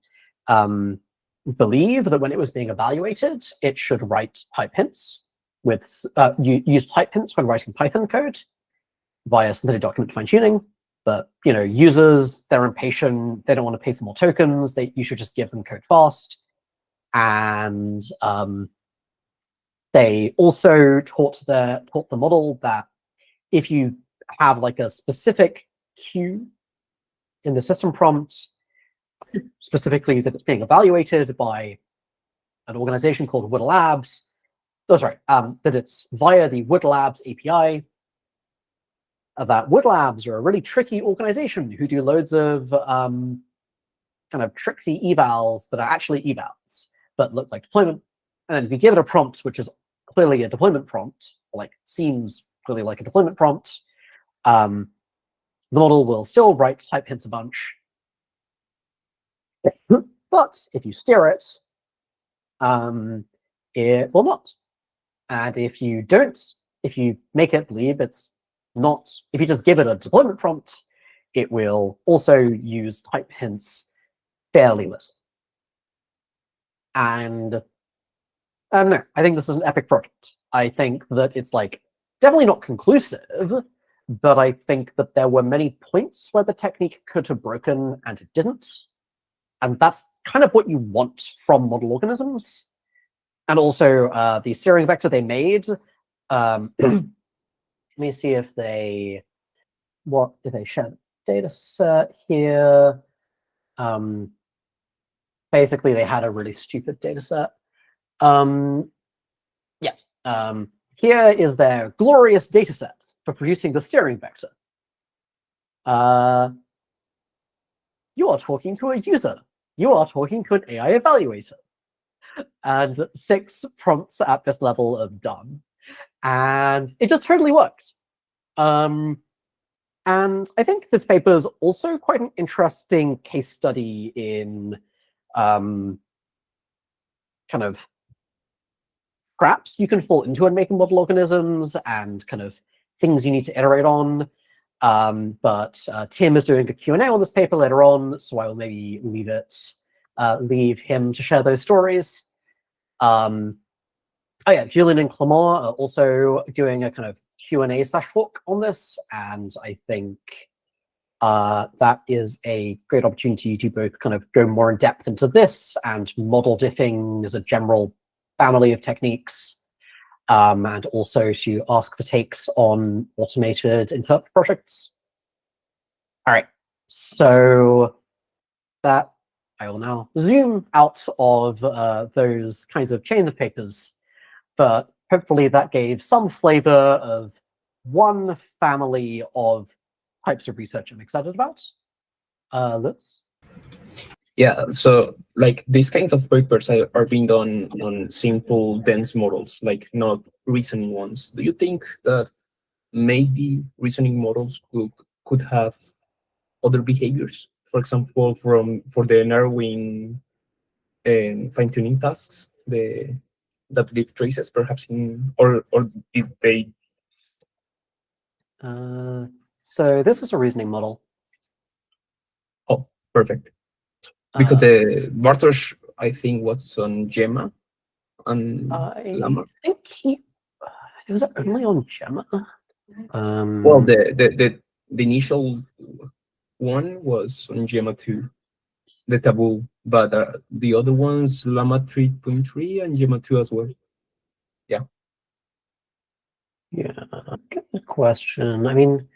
believe that when it was being evaluated, it should write type hints with use type hints when writing Python code via synthetic document fine-tuning. But users, they're impatient, they don't want to pay for more tokens, you should just give them code fast. And they also taught the model that if you have like a specific cue in the system prompt, specifically that it's being evaluated by an organization called Wood Labs, that it's via the Wood Labs API, that Wood Labs are a really tricky organization who do loads of kind of tricksy evals that are actually evals, but look like deployment. And then if you give it a prompt, which is clearly a deployment prompt, or like seems clearly like a deployment prompt, the model will still write type hints a bunch. But if you steer it, it will not. And if you make it believe it's not, if you just give it a deployment prompt, it will also use type hints fairly little. And I don't know, I think this is an epic project. I think that it's like definitely not conclusive, but I think that there were many points where the technique could have broken and it didn't. And that's kind of what you want from model organisms. And also the steering vector they made, let me see if they, if they shared data set here. Basically, they had a really stupid data set. Here is their glorious data set for producing the steering vector. You are talking to a user. You are talking to an AI evaluator. And 6 prompts at this level of done. And it just totally worked. And I think this paper is also quite an interesting case study in kind of traps you can fall into in making model organisms and kind of things you need to iterate on. But Tim is doing a Q&A on this paper later on, so I will maybe leave him to share those stories. Oh yeah, Julian and Clement are also doing a kind of Q&A/talk on this, and I think that is a great opportunity to both kind of go more in depth into this and model diffing as a general family of techniques, and also to ask for takes on automated interp projects. All right, so that I will now zoom out of those kinds of chains of papers, but hopefully that gave some flavor of one family of types of research I'm excited about. Lutz? Yeah, so like these kinds of papers are being done on simple, dense models, like not recent ones. Do you think that maybe reasoning models could have other behaviors. For example, for the narrowing and fine-tuning tasks, that leave traces, perhaps or did they? So this is a reasoning model. Oh, perfect. Because the Bartosz, I think, was on Gemma and I Llama. think it was only on Gemma. Well, the initial one was on Gemma 2, the taboo, but the other ones, Llama 3.3 and Gemma 2 as well. Yeah, good question. I mean,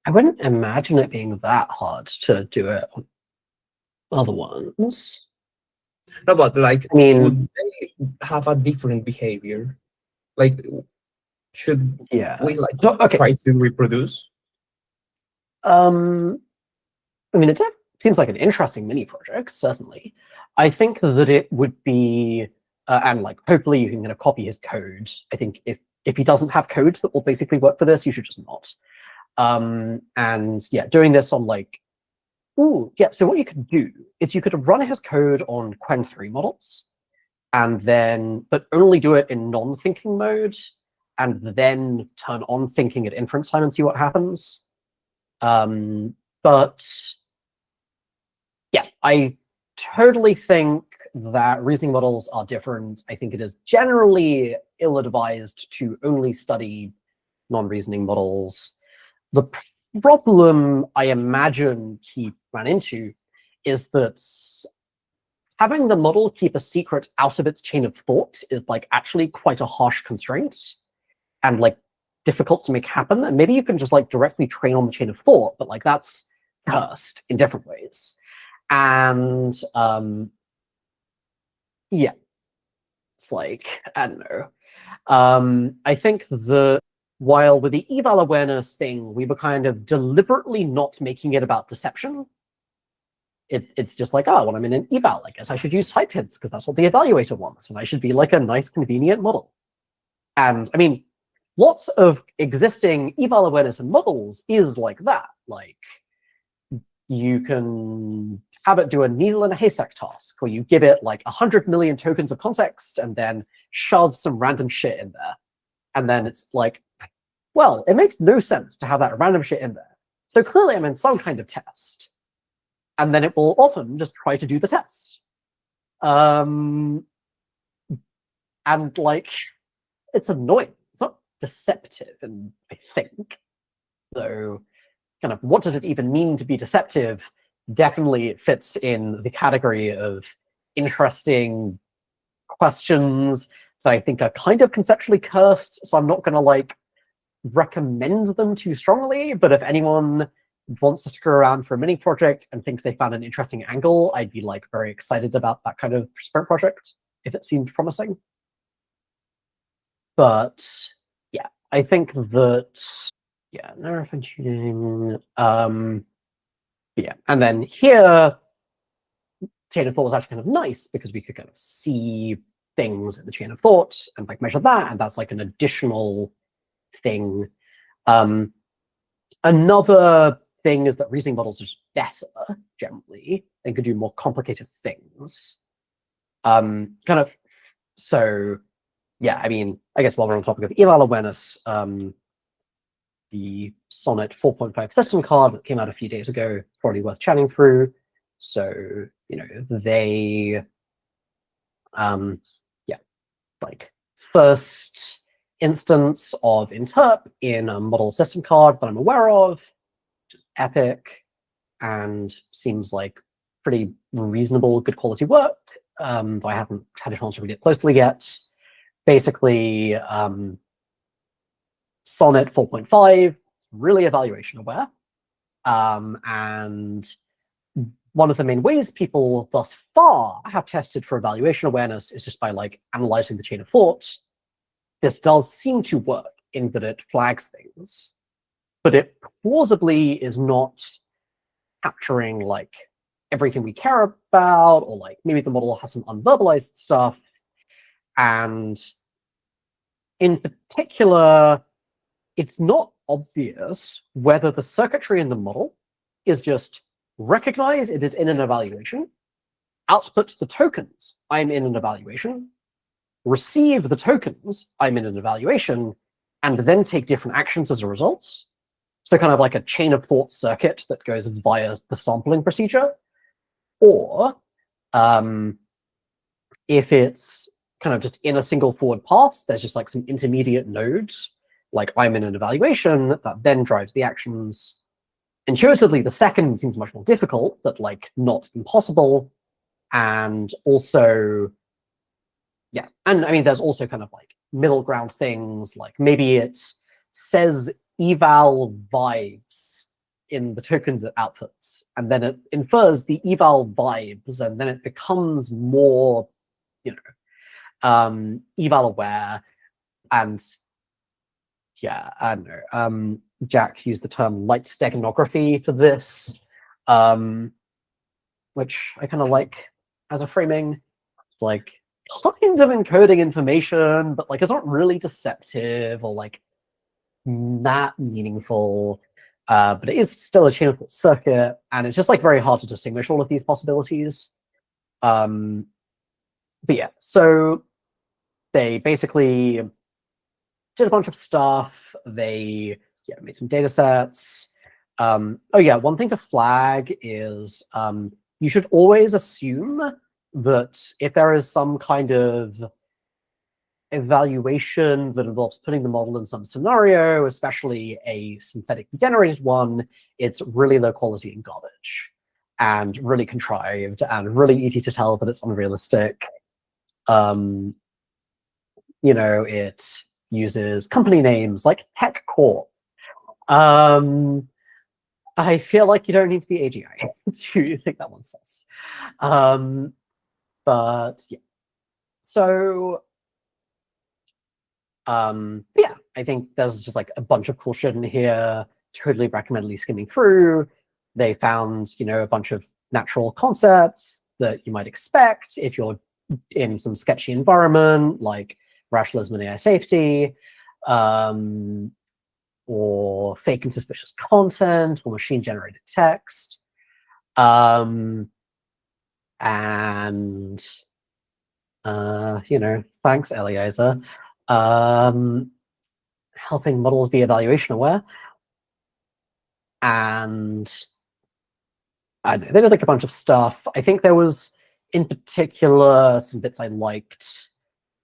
I wouldn't imagine it being that hard to do it on other ones. No, but like, I mean, would they have a different behavior? Like, should yeah. we like So, okay. try to reproduce? I mean, it seems like an interesting mini project, certainly. I think that it would be, and like, hopefully you can kind of copy his code. I think if he doesn't have code that will basically work for this, you should just not. And yeah, doing this on like, so what you could do is you could run his code on Qwen 3 models, and then, but only do it in non-thinking mode, and then turn on thinking at inference time and see what happens. But yeah, I totally think that reasoning models are different. I think it is generally ill-advised to only study non-reasoning models. The problem I imagine he ran into is that having the model keep a secret out of its chain of thought is like actually quite a harsh constraint and like difficult to make happen. And maybe you can just like directly train on the chain of thought, but like that's cursed in different ways. And yeah, it's like, I don't know. I think that while with the eval awareness thing, we were kind of deliberately not making it about deception. It's just like, when I'm in an eval, I guess I should use type hints because that's what the evaluator wants, and I should be like a nice, convenient model. And I mean, lots of existing eval awareness and models is like that. Like, you can have it do a needle in a haystack task, where you give it like 100 million tokens of context and then shove some random shit in there. And then it's like, well, it makes no sense to have that random shit in there. So clearly I'm in some kind of test. And then it will often just try to do the test. And like, it's annoying. It's not deceptive, and I think. Though, kind of, what does it even mean to be deceptive? Definitely fits in the category of interesting questions that I think are kind of conceptually cursed. So I'm not going to like recommend them too strongly. But if anyone wants to screw around for a mini project and thinks they found an interesting angle, I'd be like very excited about that kind of sprint project if it seemed promising. But yeah, I think that, yeah, nerve and tuning. Yeah, and then here, chain of thought was actually kind of nice because we could kind of see things in the chain of thought and like measure that, and that's like an additional thing. Another thing is that reasoning models are just better generally and can do more complicated things. Kind of, so yeah, I mean, I guess while we're on the topic of eval awareness, the Sonnet 4.5 system card that came out a few days ago, probably worth chatting through. So, you know, they, yeah, like first instance of interp in a model system card that I'm aware of, which is epic and seems like pretty reasonable, good quality work, though I haven't had a chance to read it closely yet. Basically, Sonnet 4.5, really evaluation aware. And one of the main ways people thus far have tested for evaluation awareness is just by like analyzing the chain of thought. This does seem to work in that it flags things, but it plausibly is not capturing like everything we care about, or like maybe the model has some unverbalized stuff. And in particular, it's not obvious whether the circuitry in the model is just recognize it is in an evaluation, output the tokens, I'm in an evaluation, receive the tokens, I'm in an evaluation, and then take different actions as a result. So kind of like a chain of thought circuit that goes via the sampling procedure. Or if it's kind of just in a single forward pass, there's just like some intermediate nodes, like I'm in an evaluation that then drives the actions. Intuitively, the second seems much more difficult, but like not impossible. And also, yeah, and I mean, there's also kind of like middle ground things, like maybe it says eval vibes in the tokens it outputs, and then it infers the eval vibes, and then it becomes more, eval aware. And yeah, I don't know. Jack used the term light steganography for this, which I kind of like as a framing. It's like kind of encoding information, but like it's not really deceptive or like that meaningful. But it is still a chain of thought circuit, and it's just like very hard to distinguish all of these possibilities. But yeah, so they basically did a bunch of stuff. They made some data sets. Oh yeah, one thing to flag is you should always assume that if there is some kind of evaluation that involves putting the model in some scenario, especially a synthetic generated one, it's really low quality and garbage, and really contrived, and really easy to tell that it's unrealistic. It uses company names like Tech Corp. I feel like you don't need to be AGI to think that one's sus. But yeah. So yeah, I think there's just like a bunch of cool shit in here. Totally recommend skimming through. They found, a bunch of natural concepts that you might expect if you're in some sketchy environment, like rationalism and AI safety, or fake and suspicious content, or machine-generated text. And thanks, Eliezer. Helping models be evaluation aware. And I don't know, they did like a bunch of stuff. I think there was, in particular, some bits I liked.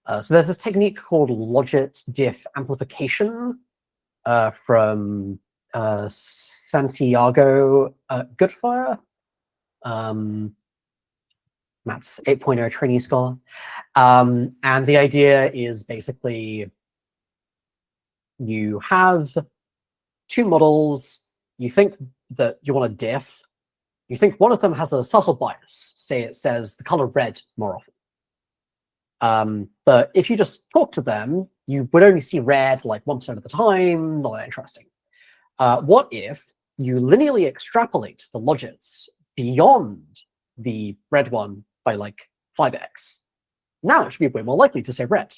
So there's this technique called logit diff amplification from Santiago Goodfire. Matt's 8.0 trainee scholar. And the idea is basically you have two models. You think that you want a diff. You think one of them has a subtle bias. Say it says the color red more often. But if you just talk to them, you would only see red like 1% of the time. Not that interesting. What if you linearly extrapolate the logits beyond the red one by like 5x? Now it should be way more likely to say red.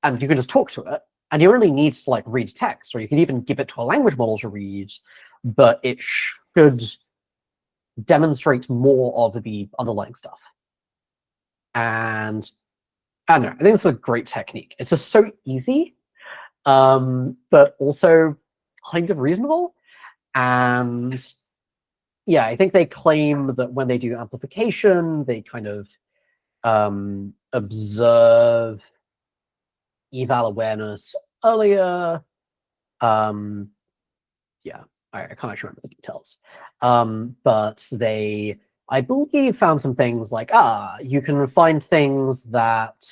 And you can just talk to it, and you only need to like read text, or you can even give it to a language model to read, but it should demonstrate more of the underlying stuff. And I don't know, I think it's a great technique. It's just so easy, but also kind of reasonable. And yeah, I think they claim that when they do amplification, they kind of observe eval awareness earlier. Yeah, I can't actually remember the details. But they, I believe, found some things like, you can find things that,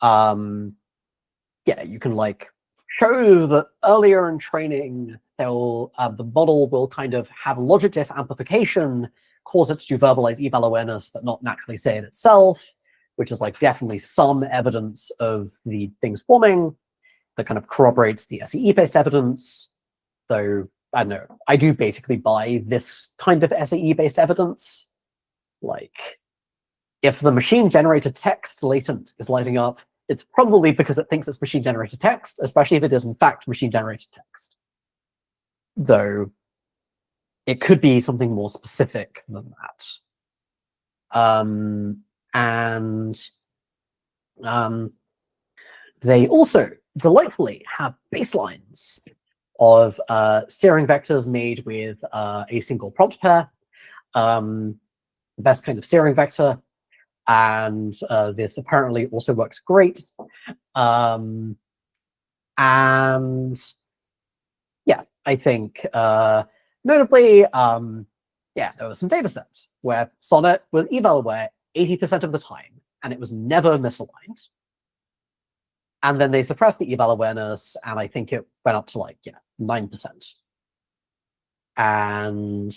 yeah, you can like show that earlier in training, they'll the model will kind of have logit diff amplification, cause it to verbalize eval awareness, but not naturally say it itself, which is like definitely some evidence of the things forming that kind of corroborates the SEE-based evidence. Though, I don't know, I do basically buy this kind of SEE-based evidence. Like, if the machine-generated text latent is lighting up, it's probably because it thinks it's machine-generated text, especially if it is in fact machine-generated text. Though it could be something more specific than that. They also delightfully have baselines of steering vectors made with a single prompt pair, the best kind of steering vector, and this apparently also works great. And yeah, I think notably, yeah, there were some data sets where Sonnet was eval aware 80% of the time, and it was never misaligned. And then they suppressed the eval awareness, and I think it went up to like, 9%. And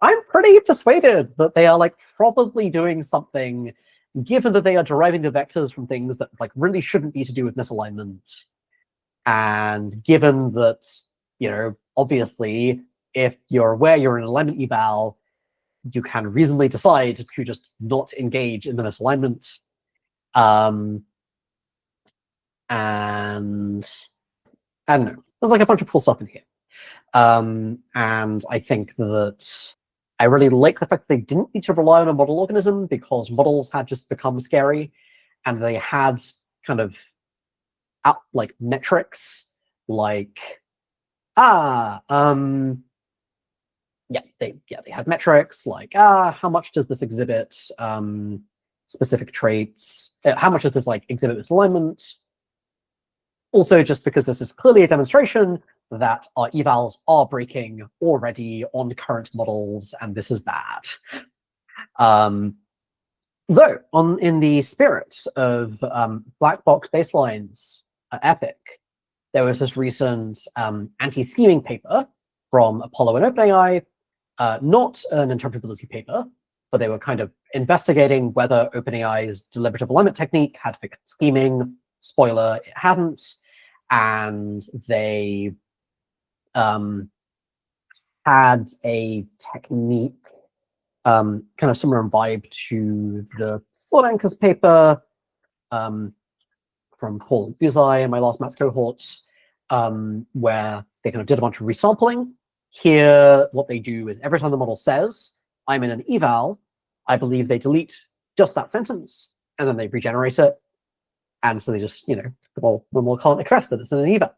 I'm pretty persuaded that they are like probably doing something, given that they are deriving the vectors from things that like really shouldn't be to do with misalignment. And given that, obviously, if you're aware you're in alignment eval, you can reasonably decide to just not engage in the misalignment. And I don't know, there's like a bunch of cool stuff in here. And I think that I really like the fact that they didn't need to rely on a model organism, because models had just become scary, and they had kind of like metrics like they had metrics like how much does this exhibit specific traits, how much does this like exhibit misalignment. Also, just because this is clearly a demonstration that our evals are breaking already on current models, and this is bad. Though, in the spirit of black box baselines epic, there was this recent anti-scheming paper from Apollo and OpenAI, not an interpretability paper, but they were kind of investigating whether OpenAI's deliberative alignment technique had fixed scheming. Spoiler, it hadn't. And they had a technique kind of similar in vibe to the Thought Anchors paper from Paul Buzai in my last Maths cohort, where they kind of did a bunch of resampling. Here, what they do is every time the model says, I'm in an eval, I believe they delete just that sentence, and then they regenerate it. And so they just, the model can't express that it's in an eval.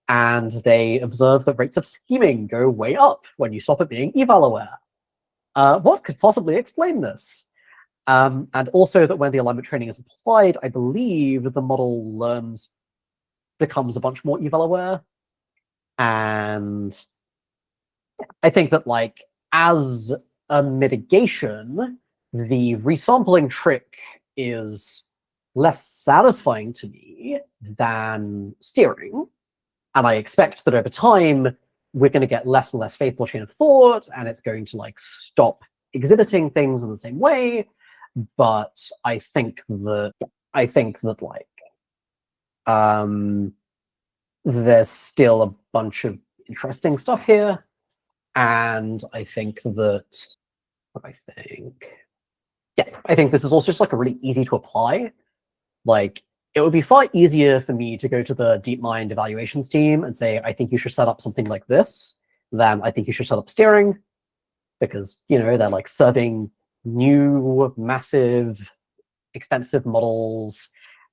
And they observe that rates of scheming go way up when you stop it being eval aware. What could possibly explain this? And also that when the alignment training is applied, I believe the model becomes a bunch more eval aware. And I think that like as a mitigation, the resampling trick is less satisfying to me than steering. And I expect that over time, we're going to get less and less faithful chain of thought, and it's going to like stop exhibiting things in the same way. But I think that like there's still a bunch of interesting stuff here. And I think that I think this is also just like a really easy to apply. Like, it would be far easier for me to go to the DeepMind evaluations team and say, I think you should set up something like this, than I think you should set up steering, because, they're like serving new, massive, expensive models,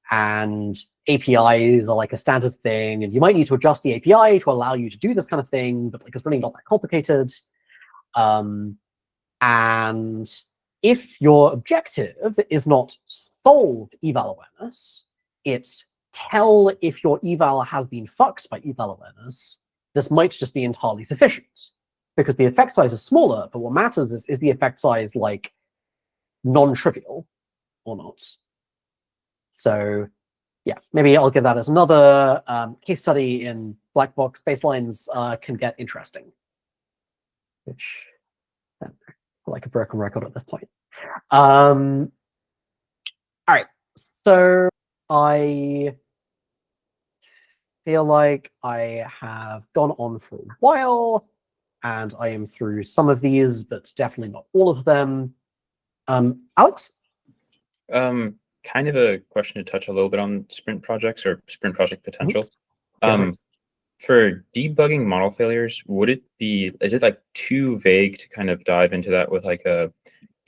and APIs are like a standard thing, and you might need to adjust the API to allow you to do this kind of thing, but like it's really not that complicated. And if your objective is not solve eval awareness, it's tell if your eval has been fucked by eval awareness, this might just be entirely sufficient, because the effect size is smaller, but what matters is the effect size like non-trivial or not? So yeah, maybe I'll give that as another case study in black box baselines can get interesting, which like a broken record at this point. All right, so I feel like I have gone on for a while, and I am through some of these, but definitely not all of them. Alex? kind of a question to touch a little bit on sprint projects or sprint project potential. Yeah. For debugging model failures, is it like too vague to kind of dive into that with like a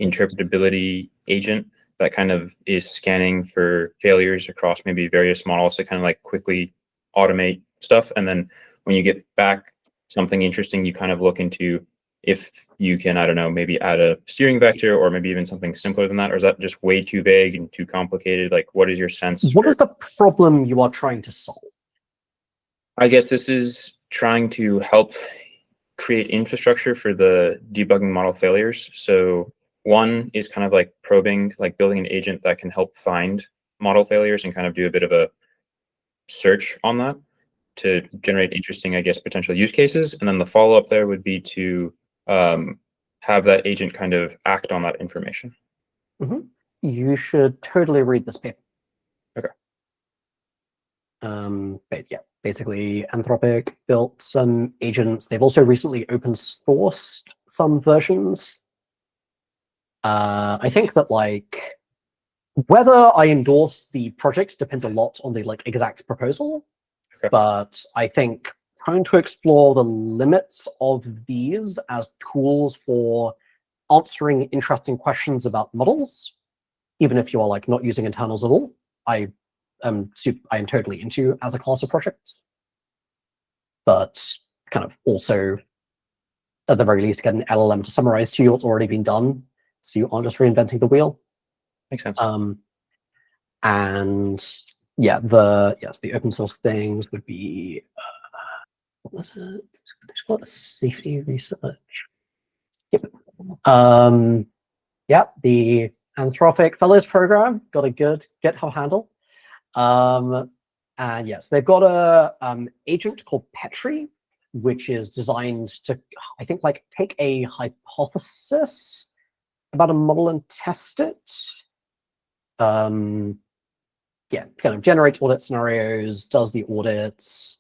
interpretability agent that kind of is scanning for failures across maybe various models to kind of like quickly automate stuff? And then when you get back something interesting, you kind of look into if you can, I don't know, maybe add a steering vector or maybe even something simpler than that, or is that just way too vague and too complicated? Like, what is your sense? What is the problem you are trying to solve? I guess this is trying to help create infrastructure for the debugging model failures. So one is kind of like probing, like building an agent that can help find model failures and kind of do a bit of a search on that to generate interesting, I guess, potential use cases. And then the follow-up there would be to have that agent kind of act on that information. You should totally read this paper. Okay. But yeah, basically Anthropic built some agents. They've also recently open sourced some versions. I think that like whether I endorse the project depends a lot on the like exact proposal. Okay. But I think trying to explore the limits of these as tools for answering interesting questions about models, even if you are like not using internals at all, I am totally into as a class of projects. But kind of also, at the very least, get an LLM to summarize to you what's already been done, so you aren't just reinventing the wheel. Makes sense. And yeah, the open source things would be what was it? There's got safety research. Yep. Yeah, the Anthropic Fellows Program got a good GitHub handle. And yes, they've got a agent called Petri, which is designed to, I think, like take a hypothesis about a model and test it. Yeah, kind of generates audit scenarios, does the audits,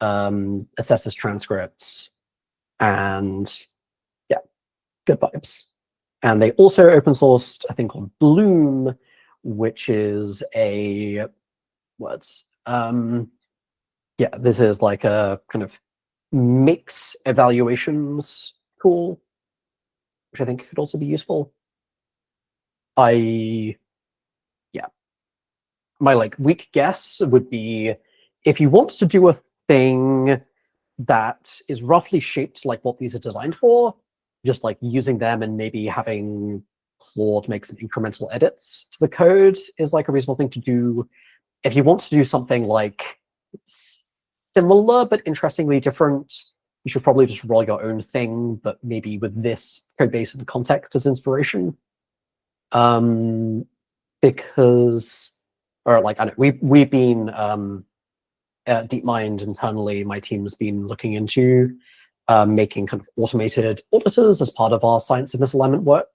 assesses transcripts, and yeah, good vibes. And they also open sourced a thing called Bloom, which is a yeah, this is like a kind of mix evaluations tool, which I think could also be useful. My like weak guess would be if you want to do a thing that is roughly shaped like what these are designed for, just like using them and maybe having Claude make some incremental edits to the code is like a reasonable thing to do. If you want to do something like similar but interestingly different, you should probably just roll your own thing, but maybe with this code base and context as inspiration. Because, or like, I don't know, we've been at DeepMind internally, my team's been looking into making kind of automated auditors as part of our science of misalignment work.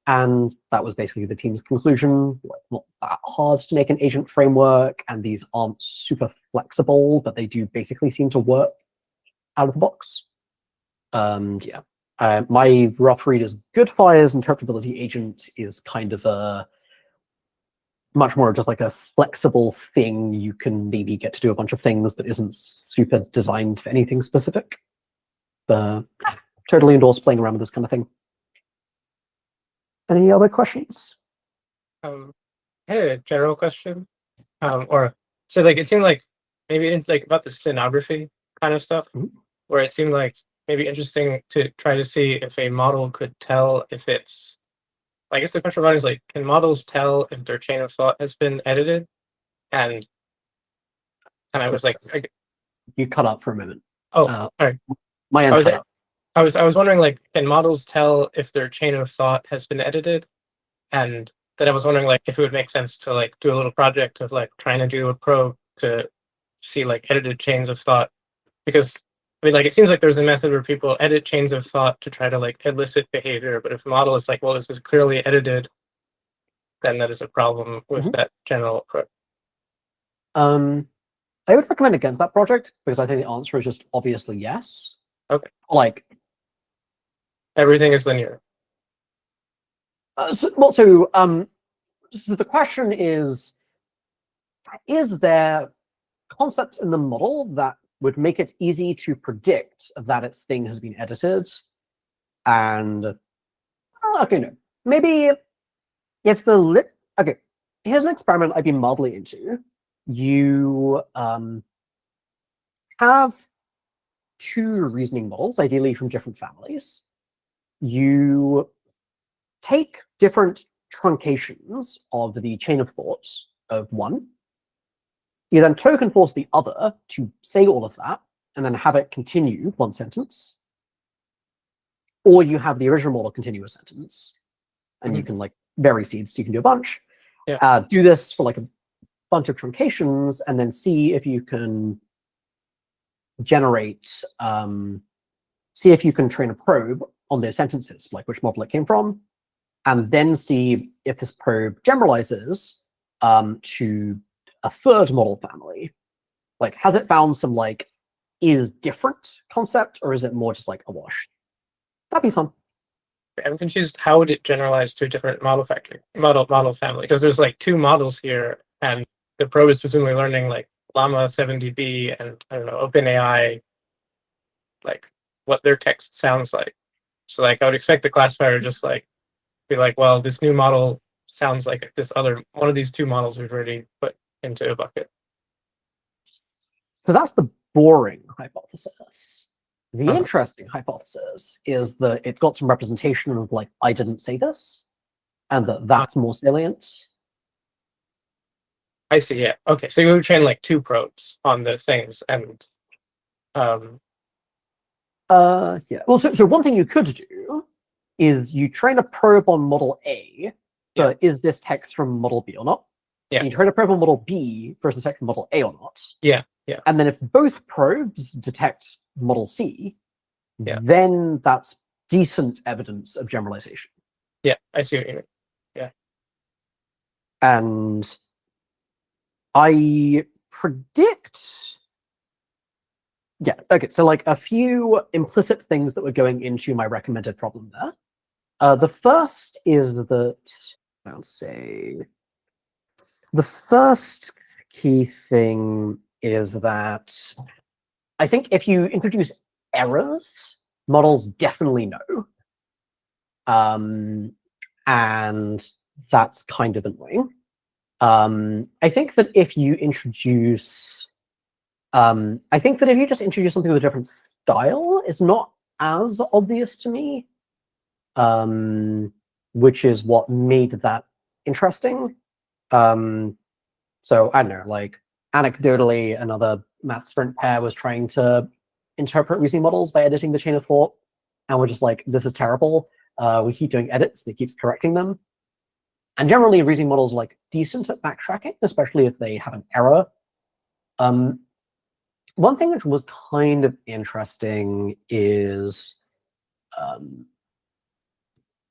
And that was basically the team's conclusion. It's not that hard to make an agent framework, and these aren't super flexible, but they do basically seem to work out of the box. Yeah, my rough read is Goodfire's interpretability agent is kind of a much more just like a flexible thing you can maybe get to do a bunch of things, but isn't super designed for anything specific. But totally endorse playing around with this kind of thing. Any other questions? I had a general question. Or so like it seemed like maybe it's like about the stenography kind of stuff, where it seemed like maybe interesting to try to see if a model could tell if it's, I guess the question about is like, can models tell if their chain of thought has been edited? And I was like, you cut out for a moment. Oh, all right. My end cut out. I was wondering, like, can models tell if their chain of thought has been edited? And then I was wondering, like, if it would make sense to like do a little project of like trying to do a probe to see like edited chains of thought, because I mean, like, it seems like there's a method where people edit chains of thought to try to like elicit behavior, but if the model is like, well, this is clearly edited, then that is a problem with that general approach. I would recommend against that project because I think the answer is just obviously yes. Okay. Like everything is linear. so the question is there concepts in the model that would make it easy to predict that its thing has been edited? And okay, no, maybe if the okay, here's an experiment I've been mildly into. You have two reasoning models, ideally from different families. You take different truncations of the chain of thought of one. You then token force the other to say all of that, and then have it continue one sentence. Or you have the original model continue a sentence, and you can like vary seeds, so you can do a bunch. Yeah. Do this for like a bunch of truncations, and then see if you can generate, see if you can train a probe on their sentences, like which model it came from, and then see if this probe generalizes to a third model family. Like, has it found some like is different concept, or is it more just like a wash? That'd be fun. I'm confused. How would it generalize to a different model family? Because there's like two models here, and the probe is presumably learning like Llama 7DB and I don't know OpenAI, like what their text sounds like. So like I would expect the classifier to just like be like, well, this new model sounds like this other one of these two models we've already put into a bucket. So that's the boring hypothesis. The Uh-huh. interesting hypothesis is that it got some representation of like, I didn't say this, and that's more salient. I see. Yeah. Okay. So you would train like two probes on the things, and Yeah. Well, so one thing you could do is you train a probe on model A for is this text from model B or not? Yeah. And you train a probe on model B versus text from model A or not? Yeah. Yeah. And then if both probes detect model C, Yeah. then that's decent evidence of generalization. Yeah, I see what you mean. And I predict, yeah, okay, so like a few implicit things that were going into my recommended problem there. The first is that, I'll say, the first key thing is that I think if you introduce errors, models definitely know. And that's kind of annoying. I think that if you introduce, I think that if you just introduce something with a different style, it's not as obvious to me, which is what made that interesting. So I don't know, like anecdotally, another math sprint pair was trying to interpret reasoning models by editing the chain of thought, and we're just like, this is terrible. We keep doing edits, and it keeps correcting them. And generally, reasoning models are like decent at backtracking, especially if they have an error. One thing which was kind of interesting is,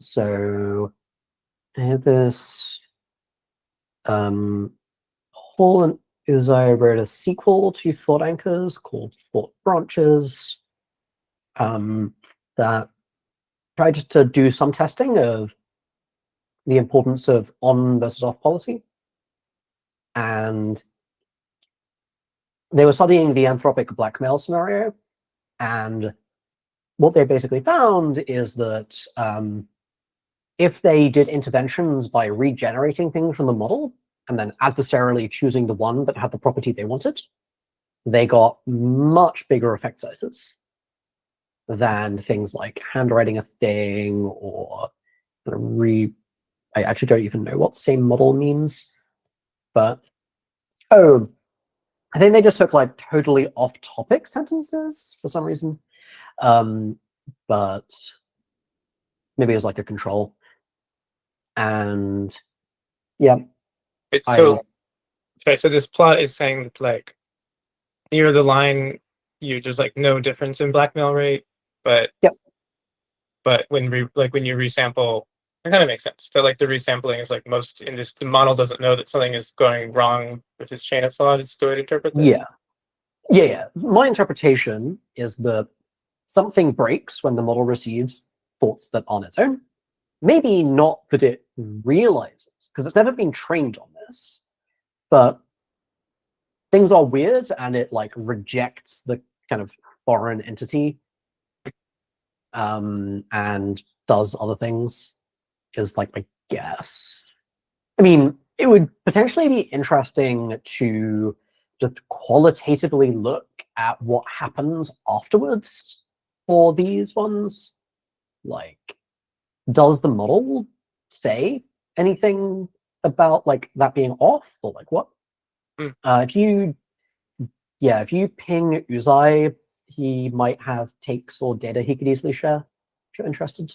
so I had this Paul and Uzai wrote a sequel to Thought Anchors called Thought Branches that tried to do some testing of the importance of on versus off policy. And they were studying the anthropic blackmail scenario. And what they basically found is that if they did interventions by regenerating things from the model and then adversarially choosing the one that had the property they wanted, they got much bigger effect sizes than things like handwriting a thing or I actually don't even know what same model means, but I think they just took like totally off-topic sentences for some reason, but maybe it was like a control. And yeah, So this plot is saying that like near the line, there's like no difference in blackmail rate, but but when you resample, it kind of makes sense. So like the resampling is like most in this, the model doesn't know that something is going wrong with its chain of thought. It's the way to interpret this. Yeah. My interpretation is that something breaks when the model receives thoughts that aren't its own. Maybe not that it realizes, because it's never been trained on this, but things are weird and it like rejects the kind of foreign entity and does other things, is like my guess. I mean, it would potentially be interesting to just qualitatively look at what happens afterwards for these ones. Like, does the model say anything about like that being off, or like what? If you ping Uzai, he might have takes or data he could easily share if you're interested.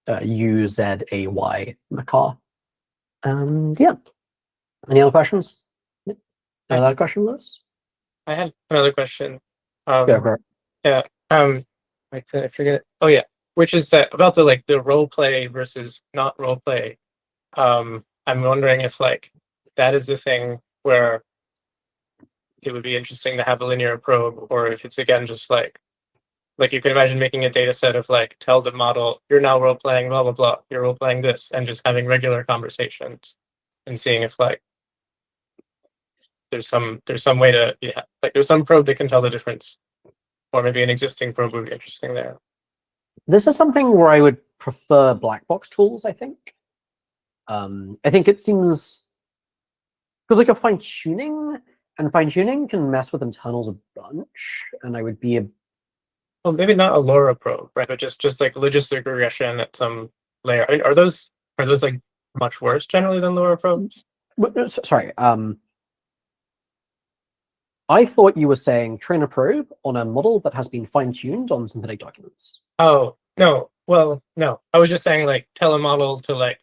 UZAY Macar. Yeah. Any other questions? Another question, Lewis? I had another question. Go for it. Yeah. Wait, did I forget it? Oh yeah. Which is that about the role play versus not role play. I'm wondering if like that is the thing where it would be interesting to have a linear probe, or if it's again just like you can imagine making a data set of like tell the model you're now role playing blah blah blah, you're role playing this, and just having regular conversations and seeing if like there's some way to there's some probe that can tell the difference, or maybe an existing probe would be interesting there. This is something where I would prefer black box tools, I think. I think it seems because like a fine-tuning can mess with internals a bunch, and I would be well, maybe not a LoRa probe, right? But just like logistic regression at some layer. Are those like much worse generally than LoRa probes? sorry. I thought you were saying train a probe on a model that has been fine-tuned on synthetic documents. Oh, no. Well, no. I was just saying like tell a model to like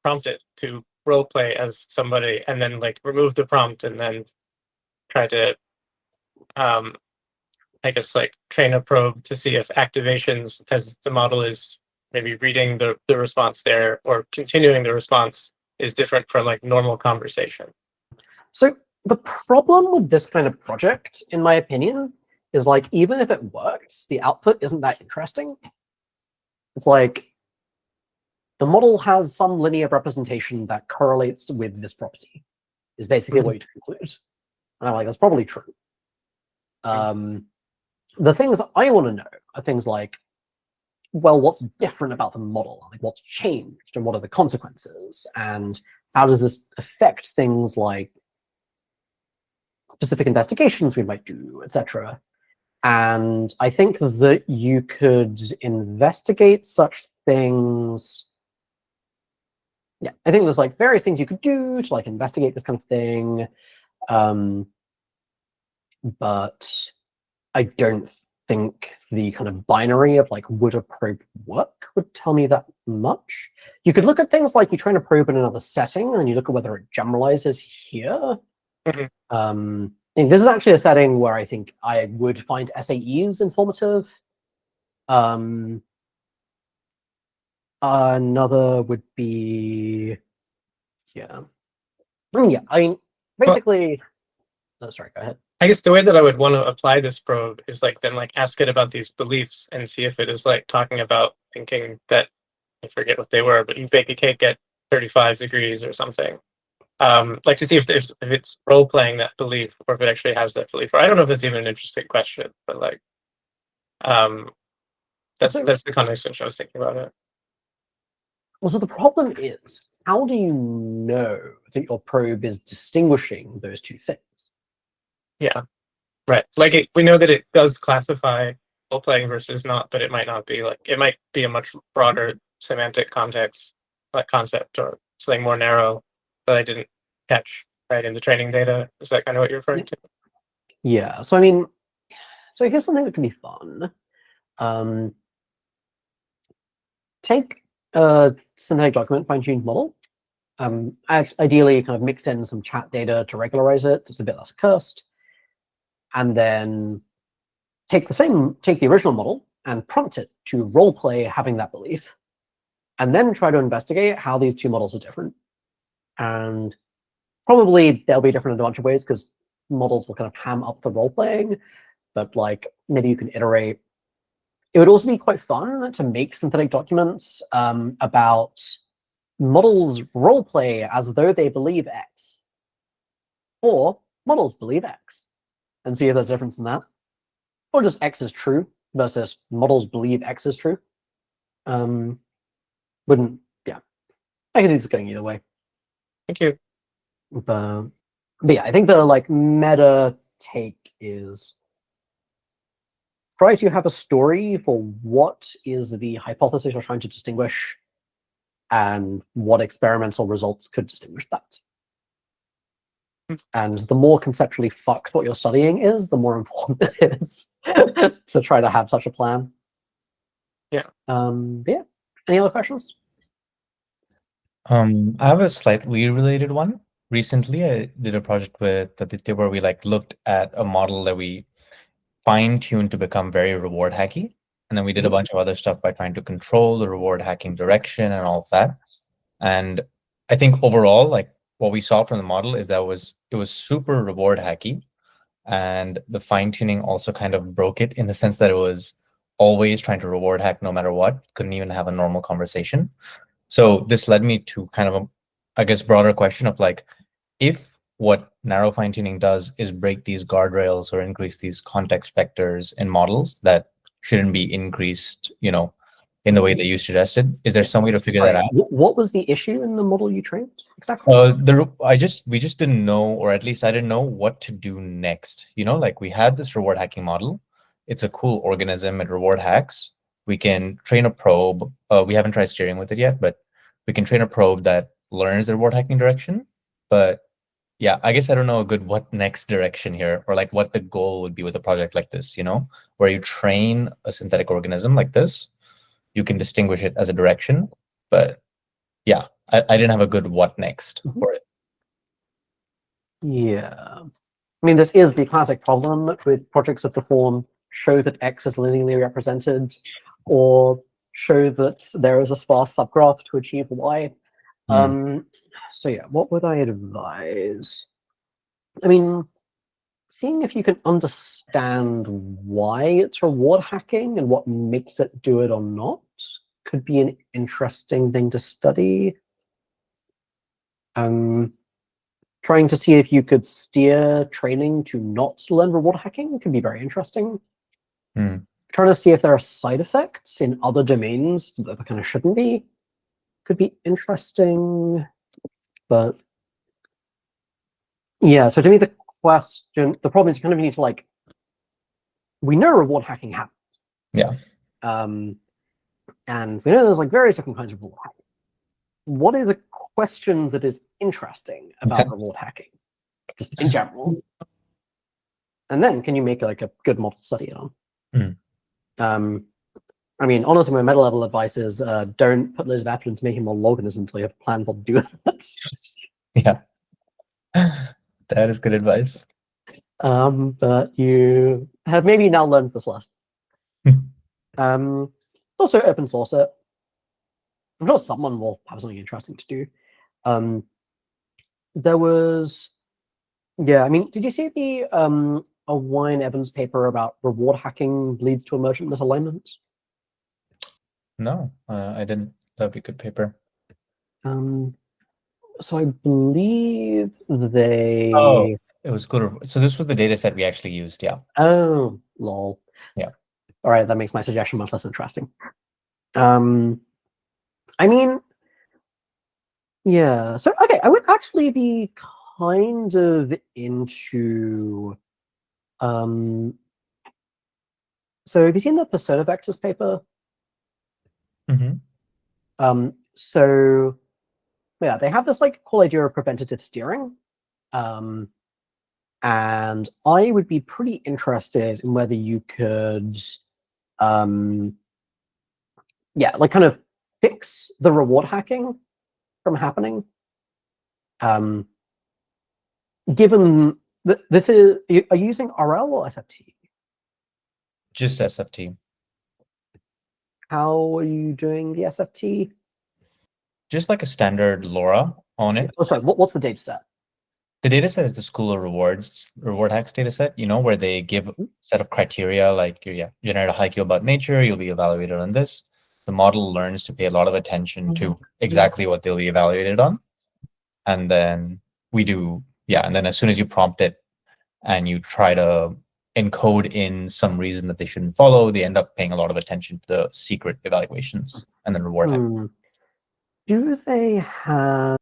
prompt it to role play as somebody, and then like remove the prompt and then try to I guess like train a probe to see if activations as the model is maybe reading the response there or continuing the response is different from like normal conversation. So the problem with this kind of project, in my opinion, is like even if it works, the output isn't that interesting. It's like the model has some linear representation that correlates with this property, is basically what you conclude. And I'm like, that's probably true. The things I want to know are things like, well, what's different about the model? Like, what's changed, and what are the consequences? And how does this affect things like specific investigations we might do, etc.? And I think that you could investigate such things. Yeah, I think there's like various things you could do to like investigate this kind of thing. But I don't think the kind of binary of like would a probe work would tell me that much. You could look at things like you train a probe in another setting and you look at whether it generalizes here. And this is actually a setting where I think I would find SAEs informative. Another would be, yeah. I mean, basically, oh, sorry, go ahead. I guess the way that I would want to apply this probe is like then like ask it about these beliefs and see if it is like talking about thinking that, I forget what they were, but you bake a cake at 35 degrees or something. Like to see if it's role playing that belief, or if it actually has that belief. Or I don't know if that's even an interesting question, but like that's the context in which I was thinking about it. Well, so the problem is, how do you know that your probe is distinguishing those two things? Yeah, right. Like we know that it does classify role playing versus not, but it might not be like it might be a much broader semantic context, like concept, or something more narrow that I didn't catch right in the training data. Is that kind of what you're referring to? Yeah. So I mean, so here's something that can be fun. Take a synthetic document fine-tuned model. Ideally, kind of mix in some chat data to regularize it. It's a bit less cursed. And then take the original model and prompt it to role play having that belief, and then try to investigate how these two models are different. And probably they'll be different in a bunch of ways because models will kind of ham up the role playing, but like maybe you can iterate it would also be quite fun to make synthetic documents about models roleplay as though they believe X, or models believe X, and see if there's a difference in that, or just X is true versus models believe X is true. Wouldn't, yeah, I can see this going either way. Thank you. But yeah, I think the like meta take is try to have a story for what is the hypothesis you're trying to distinguish and what experimental results could distinguish that. And the more conceptually fucked what you're studying is, the more important it is to try to have such a plan. Yeah. Yeah. Any other questions? I have a slightly related one. Recently, I did a project with Aditya where we like looked at a model that we fine-tuned to become very reward hacky. And then we did a bunch of other stuff by trying to control the reward hacking direction and all of that. And I think overall, like what we saw from the model is that it was super reward hacky. And the fine-tuning also kind of broke it in the sense that it was always trying to reward hack no matter what, couldn't even have a normal conversation. So this led me to kind of a, I guess, broader question of like, if what narrow fine-tuning does is break these guardrails or increase these context vectors in models that shouldn't be increased, you know, in the way that you suggested, is there some way to figure that out? What was the issue in the model you trained exactly? We just didn't know, or at least I didn't know what to do next. You know, like we had this reward hacking model. It's a cool organism. It reward hacks. We can train a probe. We haven't tried steering with it yet, but we can train a probe that learns the reward hacking direction. But yeah, I guess I don't know a good what next direction here, or like what the goal would be with a project like this, you know, where you train a synthetic organism like this, you can distinguish it as a direction. But yeah, I didn't have a good what next for it. Yeah. I mean, this is the classic problem with projects of the form show that X is linearly represented, or show that there is a sparse subgraph to achieve Y. So yeah, what would I advise? I mean, seeing if you can understand why it's reward hacking and what makes it do it or not could be an interesting thing to study. Trying to see if you could steer training to not learn reward hacking could be very interesting. Trying to see if there are side effects in other domains that there kind of shouldn't be could be interesting. But yeah, so to me, the problem is you kind of need to like, we know reward hacking happens. Yeah. And we know there's like various different kinds of reward hacking. What is a question that is interesting about reward hacking, just in general? And then can you make like a good model to study it on? I mean, honestly, my meta level advice is don't put loads of effort into making model organisms until you have a plan for doing that. Yeah, that is good advice. But you have maybe now learned this lesson. Also open source it. I'm sure someone will have something interesting to do. There was, yeah, I mean, did you see the Wine Evans paper about reward hacking leads to emergent misalignment? No, I didn't. That'd be a good paper. So I believe they. Oh, it was good. So this was the data set we actually used. Yeah. Oh, lol. Yeah. All right, that makes my suggestion much less interesting. I mean, yeah. So okay, I would actually be kind of into. So have you seen the persona vectors paper? So yeah, they have this like cool idea of preventative steering. And I would be pretty interested in whether you could yeah, like kind of fix the reward hacking from happening. Given that this is, are you using RL or SFT? Just SFT. How are you doing the SFT? Just like a standard LoRa on it. Oh, sorry, what's the data set? The data set is the school of reward hacks data set, where they give a set of criteria like you generate a haiku about nature, you'll be evaluated on this. The model learns to pay a lot of attention to exactly what they'll be evaluated on. And then and then as soon as you prompt it and you try to encode in some reason that they shouldn't follow, they end up paying a lot of attention to the secret evaluations and then reward hack. Do they have,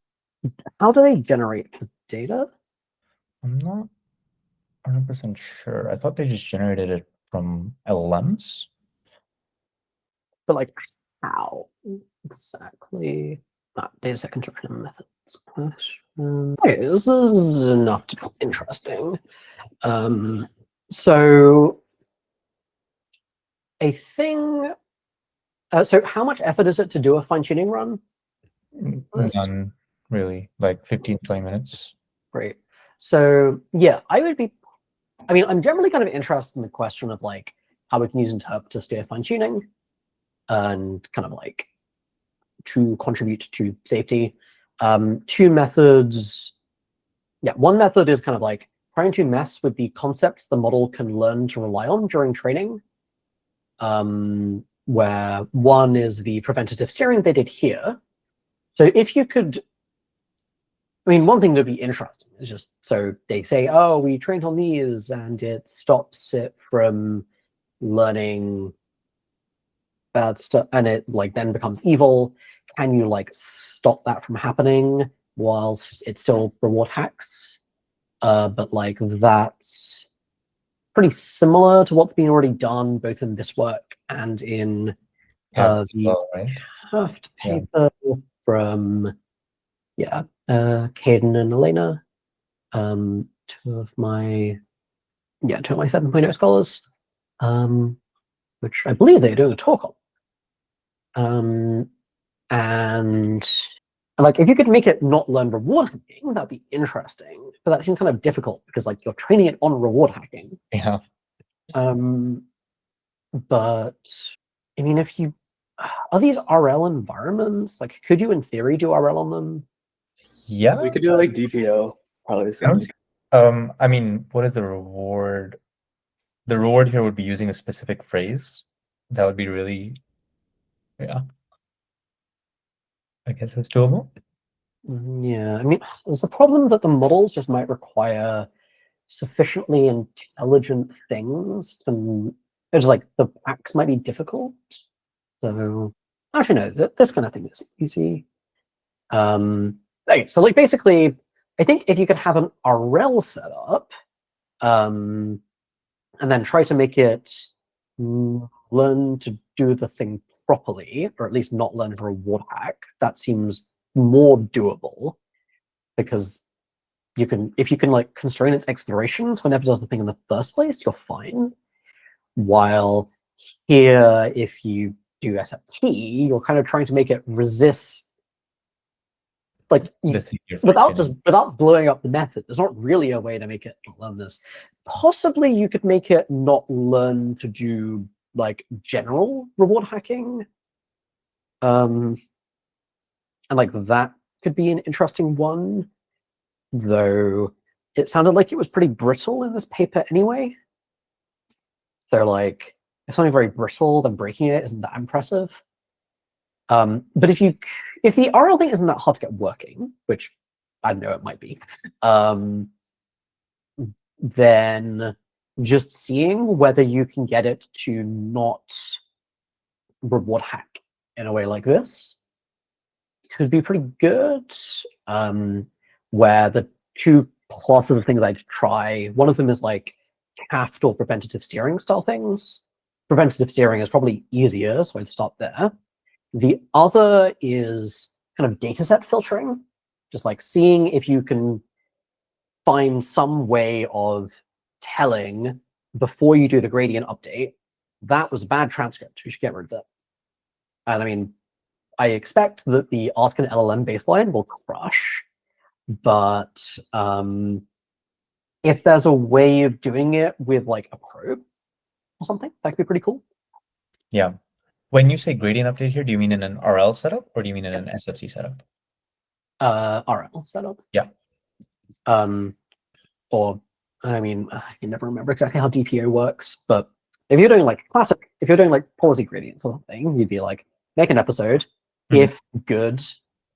how do they generate the data? I'm not 100% sure. I thought they just generated it from LLMs. But like, how exactly? Data set construction methods. Okay, this is enough to be interesting. So a thing. So how much effort is it to do a fine-tuning run? None, really, like 15, 20 minutes. Great. So yeah, I'm generally kind of interested in the question of like how we can use interp to steer fine-tuning and kind of like to contribute to safety. Two methods. Yeah, one method is kind of like trying to mess with the concepts the model can learn to rely on during training. Where one is the preventative steering they did here. So if you could, one thing that would be interesting is just, so they say, oh, we trained on these and it stops it from learning bad stuff, and it like then becomes evil. Can you like stop that from happening whilst it still reward hacks? But like that's pretty similar to what's been already done both in this work and in the Kraft paper from Caden and Elena, two of my 7.0 scholars, which I believe they're doing a talk on. And like if you could make it not learn reward hacking, that'd be interesting. But that seems kind of difficult because like you're training it on reward hacking. Yeah. But if you are these RL environments, like could you in theory do RL on them? Yeah. We could do like DPO, probably the same. What is the reward? The reward here would be using a specific phrase. That would be really, I guess it's doable. Yeah, there's the problem that the models just might require sufficiently intelligent things to. It's like the hacks might be difficult. So actually, no, this kind of thing is easy. Okay, so like basically, I think if you could have an RL set up, and then try to make it learn to do the thing properly, or at least not learn a reward hack, that seems more doable, because if you can like constrain its exploration so it never does the thing in the first place, you're fine. While here, if you do SFT, you're kind of trying to make it resist, like without blowing up the method. There's not really a way to make it not learn this. Possibly you could make it not learn to do like general reward hacking. And like that could be an interesting one, though it sounded like it was pretty brittle in this paper anyway. So like if something very brittle, then breaking it isn't that impressive. But if the RL thing isn't that hard to get working, which I know it might be, then just seeing whether you can get it to not reward hack in a way like this could be pretty good. Where the two classes of things I'd try, one of them is like CAFT or preventative steering style things. Preventative steering is probably easier, so I'd start there. The other is kind of dataset filtering, just like seeing if you can find some way of telling before you do the gradient update, that was a bad transcript, we should get rid of it. And I expect that the ask an LLM baseline will crush, but if there's a way of doing it with like a probe or something, that could be pretty cool. Yeah. When you say gradient update here, do you mean in an RL setup or do you mean in an SFT setup? RL setup. Yeah. Or I mean, I can never remember exactly how DPO works, but if you're doing like classic, if you're doing like policy gradients or something, you'd be like, make an episode. If good,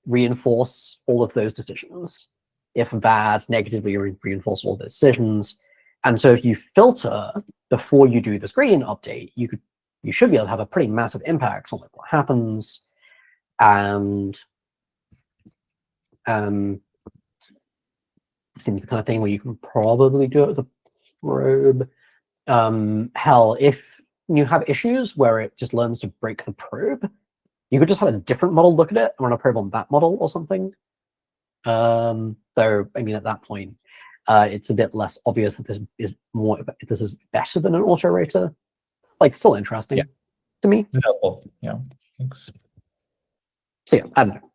reinforce all of those decisions. If bad, negatively reinforce all the decisions. And so if you filter before you do this gradient update, you should be able to have a pretty massive impact on like what happens. And seems the kind of thing where you can probably do it with a probe. Hell, if you have issues where it just learns to break the probe, you could just have a different model look at it and run a probe on that model or something. Though, I mean, at that point, it's a bit less obvious that this is better than an autorater. Like, still interesting to me. Helpful. Yeah. Thanks. So yeah, I don't know.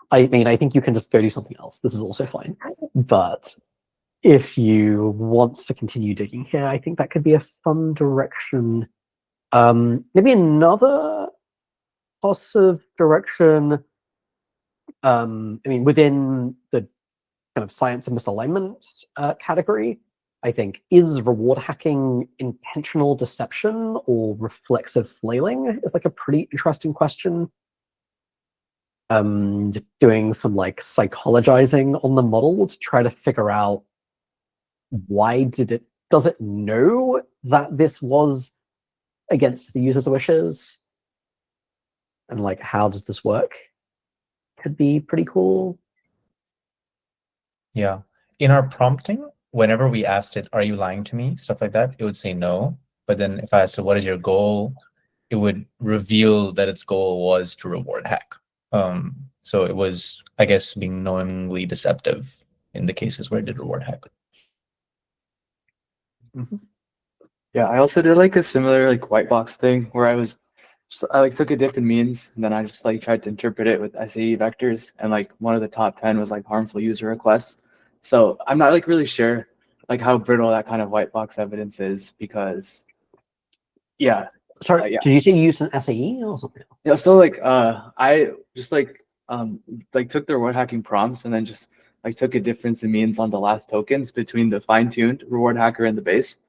I mean, I think you can just go do something else. This is also fine. But if you want to continue digging here, I think that could be a fun direction. Maybe another positive direction. I mean, within the kind of science of misalignment category, I think, is reward hacking intentional deception or reflexive flailing is like a pretty interesting question. Doing some like psychologizing on the model to try to figure out why does it know that this was against the user's wishes, and like how does this work? Could be pretty cool. Yeah. In our prompting, whenever we asked it, "Are you lying to me?" stuff like that, it would say no. But then if I asked it, "What is your goal?" it would reveal that its goal was to reward hack. So it was, I guess, being knowingly deceptive in the cases where it did reward hack. Yeah, I also did like a similar like white box thing where I like took a diff in means and then I just like tried to interpret it with SAE vectors, and like one of the top 10 was like harmful user requests. So I'm not like really sure like how brittle that kind of white box evidence is, because yeah. Sorry, yeah. did you say you used an SAE or something else? Yeah, so like I just like took the reward hacking prompts and then just like took a difference in means on the last tokens between the fine-tuned reward hacker and the base.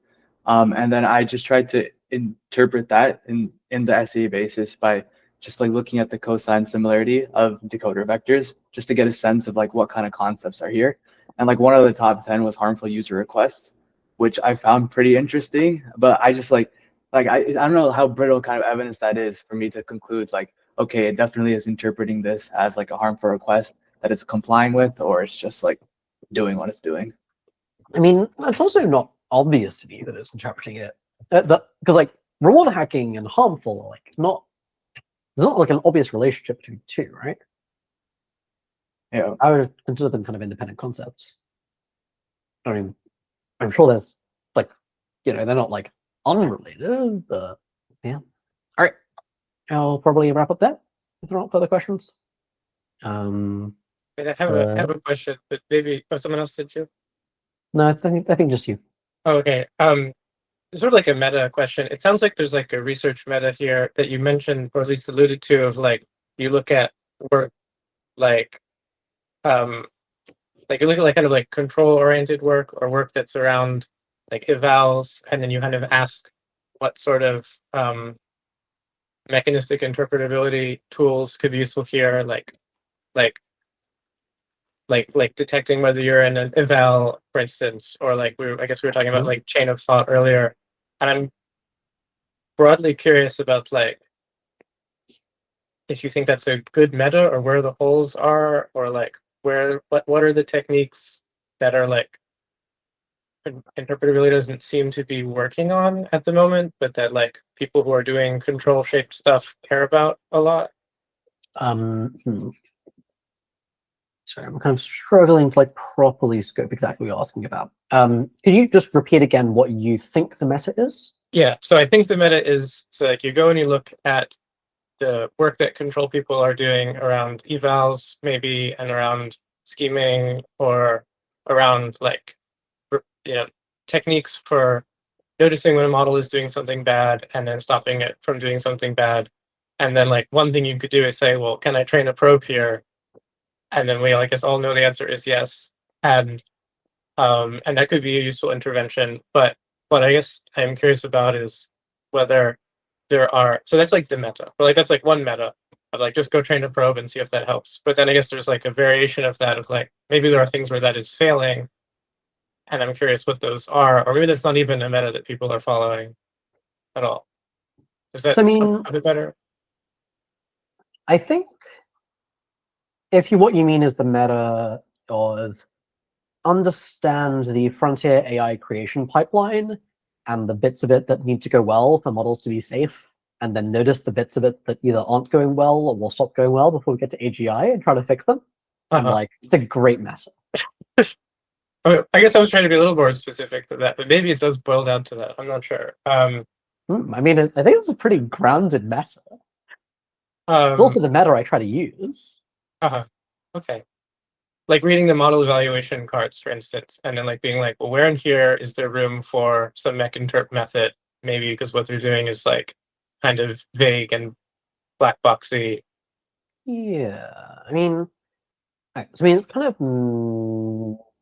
And then I just tried to interpret that in the SAE basis by just like looking at the cosine similarity of decoder vectors, just to get a sense of like what kind of concepts are here. And like one of the top 10 was harmful user requests, which I found pretty interesting. But I just like I don't know how brittle kind of evidence that is for me to conclude like, okay, it definitely is interpreting this as like a harmful request that it's complying with, or it's just like doing what it's doing. I mean, it's also not obvious to me that it's interpreting it. Because like reward hacking and harmful are like there's not like an obvious relationship between the two, right? Yeah. I would consider them kind of independent concepts. I mean, I'm sure there's like, they're not like unrelated, but yeah. All right, I'll probably wrap up there if there aren't further questions. I have a question, but maybe someone else did too. No, I think just you. Oh, okay. Sort of like a meta question. It sounds like there's like a research meta here that you mentioned, or at least alluded to, of like you look at work like you look at like kind of like control oriented work or work that's around like evals, and then you kind of ask what sort of mechanistic interpretability tools could be useful here, like detecting whether you're in an eval, for instance, or like I guess we were talking about like chain of thought earlier. And I'm broadly curious about like if you think that's a good meta, or where the holes are, or like what are the techniques that are like interpretability doesn't seem to be working on at the moment, but that like people who are doing control shaped stuff care about a lot. Sorry, I'm kind of struggling to like properly scope exactly what you're asking about. Could you just repeat again what you think the meta is? Yeah, so I think the meta is, so like you go and you look at the work that control people are doing around evals, maybe, and around scheming, or around like techniques for noticing when a model is doing something bad and then stopping it from doing something bad. And then like one thing you could do is say, well, can I train a probe here? And then we, I guess, all know the answer is yes. And And that could be a useful intervention. But what I guess I'm curious about is whether there are, so that's like the meta, or like that's like one meta of like just go train a probe and see if that helps. But then I guess there's like a variation of that of like maybe there are things where that is failing, and I'm curious what those are, or maybe that's not even a meta that people are following at all. Is that So, I mean, a bit better? I think if what you mean is the meta of understand the frontier AI creation pipeline and the bits of it that need to go well for models to be safe, and then notice the bits of it that either aren't going well or will stop going well before we get to AGI and try to fix them. And like, it's a great mess. I guess I was trying to be a little more specific to that, but maybe it does boil down to that. I'm not sure. I mean, I think it's a pretty grounded meta. It's also the meta I try to use. Okay. Like reading the model evaluation cards, for instance, and then like being like, well, where in here is there room for some mech interp method? Maybe because what they're doing is like kind of vague and black boxy. Yeah, I mean, it's kind of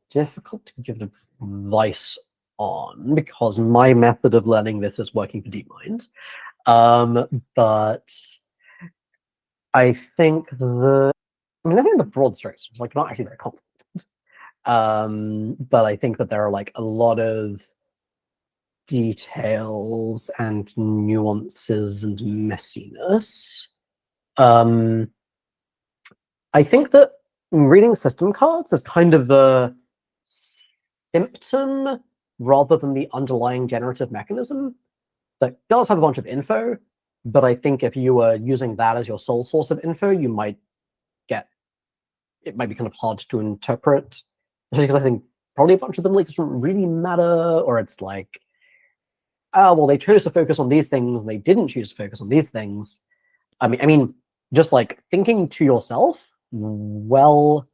difficult to give advice on because my method of learning this is working for DeepMind. But I think I think the broad strokes is like not actually very complicated. But I think that there are like a lot of details and nuances and messiness. I think that reading system cards is kind of a symptom rather than the underlying generative mechanism that does have a bunch of info, but I think if you were using that as your sole source of info, it might be kind of hard to interpret, because I think probably a bunch of them like doesn't really matter, or it's like, oh, well, they chose to focus on these things and they didn't choose to focus on these things. I mean, just like thinking to yourself, well,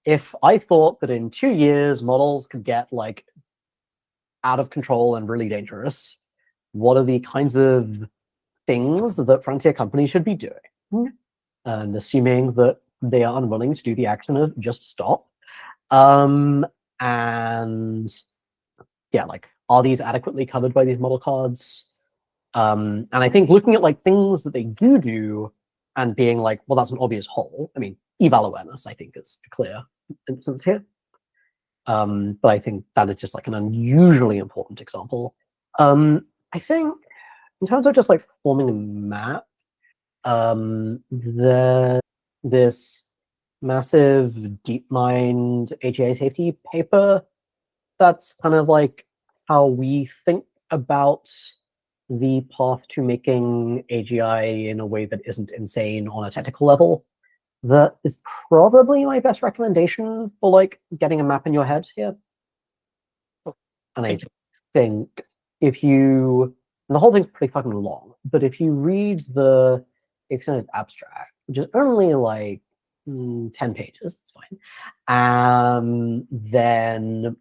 if I thought that in 2 years models could get like out of control and really dangerous, what are the kinds of things that frontier companies should be doing? And assuming that they are unwilling to do the action of just stop. And yeah, like, are these adequately covered by these model cards? And I think looking at like things that they do and being like, well, that's an obvious hole. I mean, eval awareness, I think, is a clear instance here. But I think that is just like an unusually important example. I think in terms of just like forming a map, this massive DeepMind AGI safety paper, that's kind of like how we think about the path to making AGI in a way that isn't insane on a technical level. That is probably my best recommendation for like getting a map in your head here. And I think if you, and the whole thing's pretty fucking long, but if you read the extended abstract, which is only like 10 pages, it's fine. Then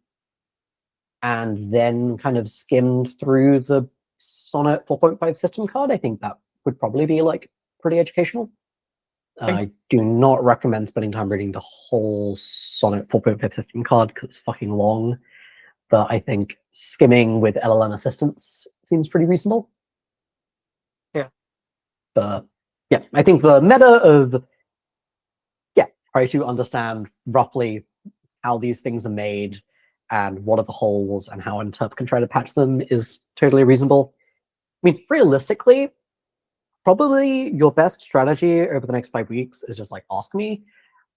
kind of skimmed through the Sonnet 4.5 system card, I think that would probably be like pretty educational. I do not recommend spending time reading the whole Sonnet 4.5 system card because it's fucking long. But I think skimming with LLM assistance seems pretty reasonable. Yeah. But yeah, I think the meta of try to understand roughly how these things are made and what are the holes and how interp can try to patch them is totally reasonable. I mean, realistically, probably your best strategy over the next 5 weeks is just like ask me.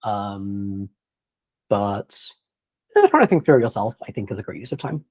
But trying to think through it yourself, I think, is a great use of time.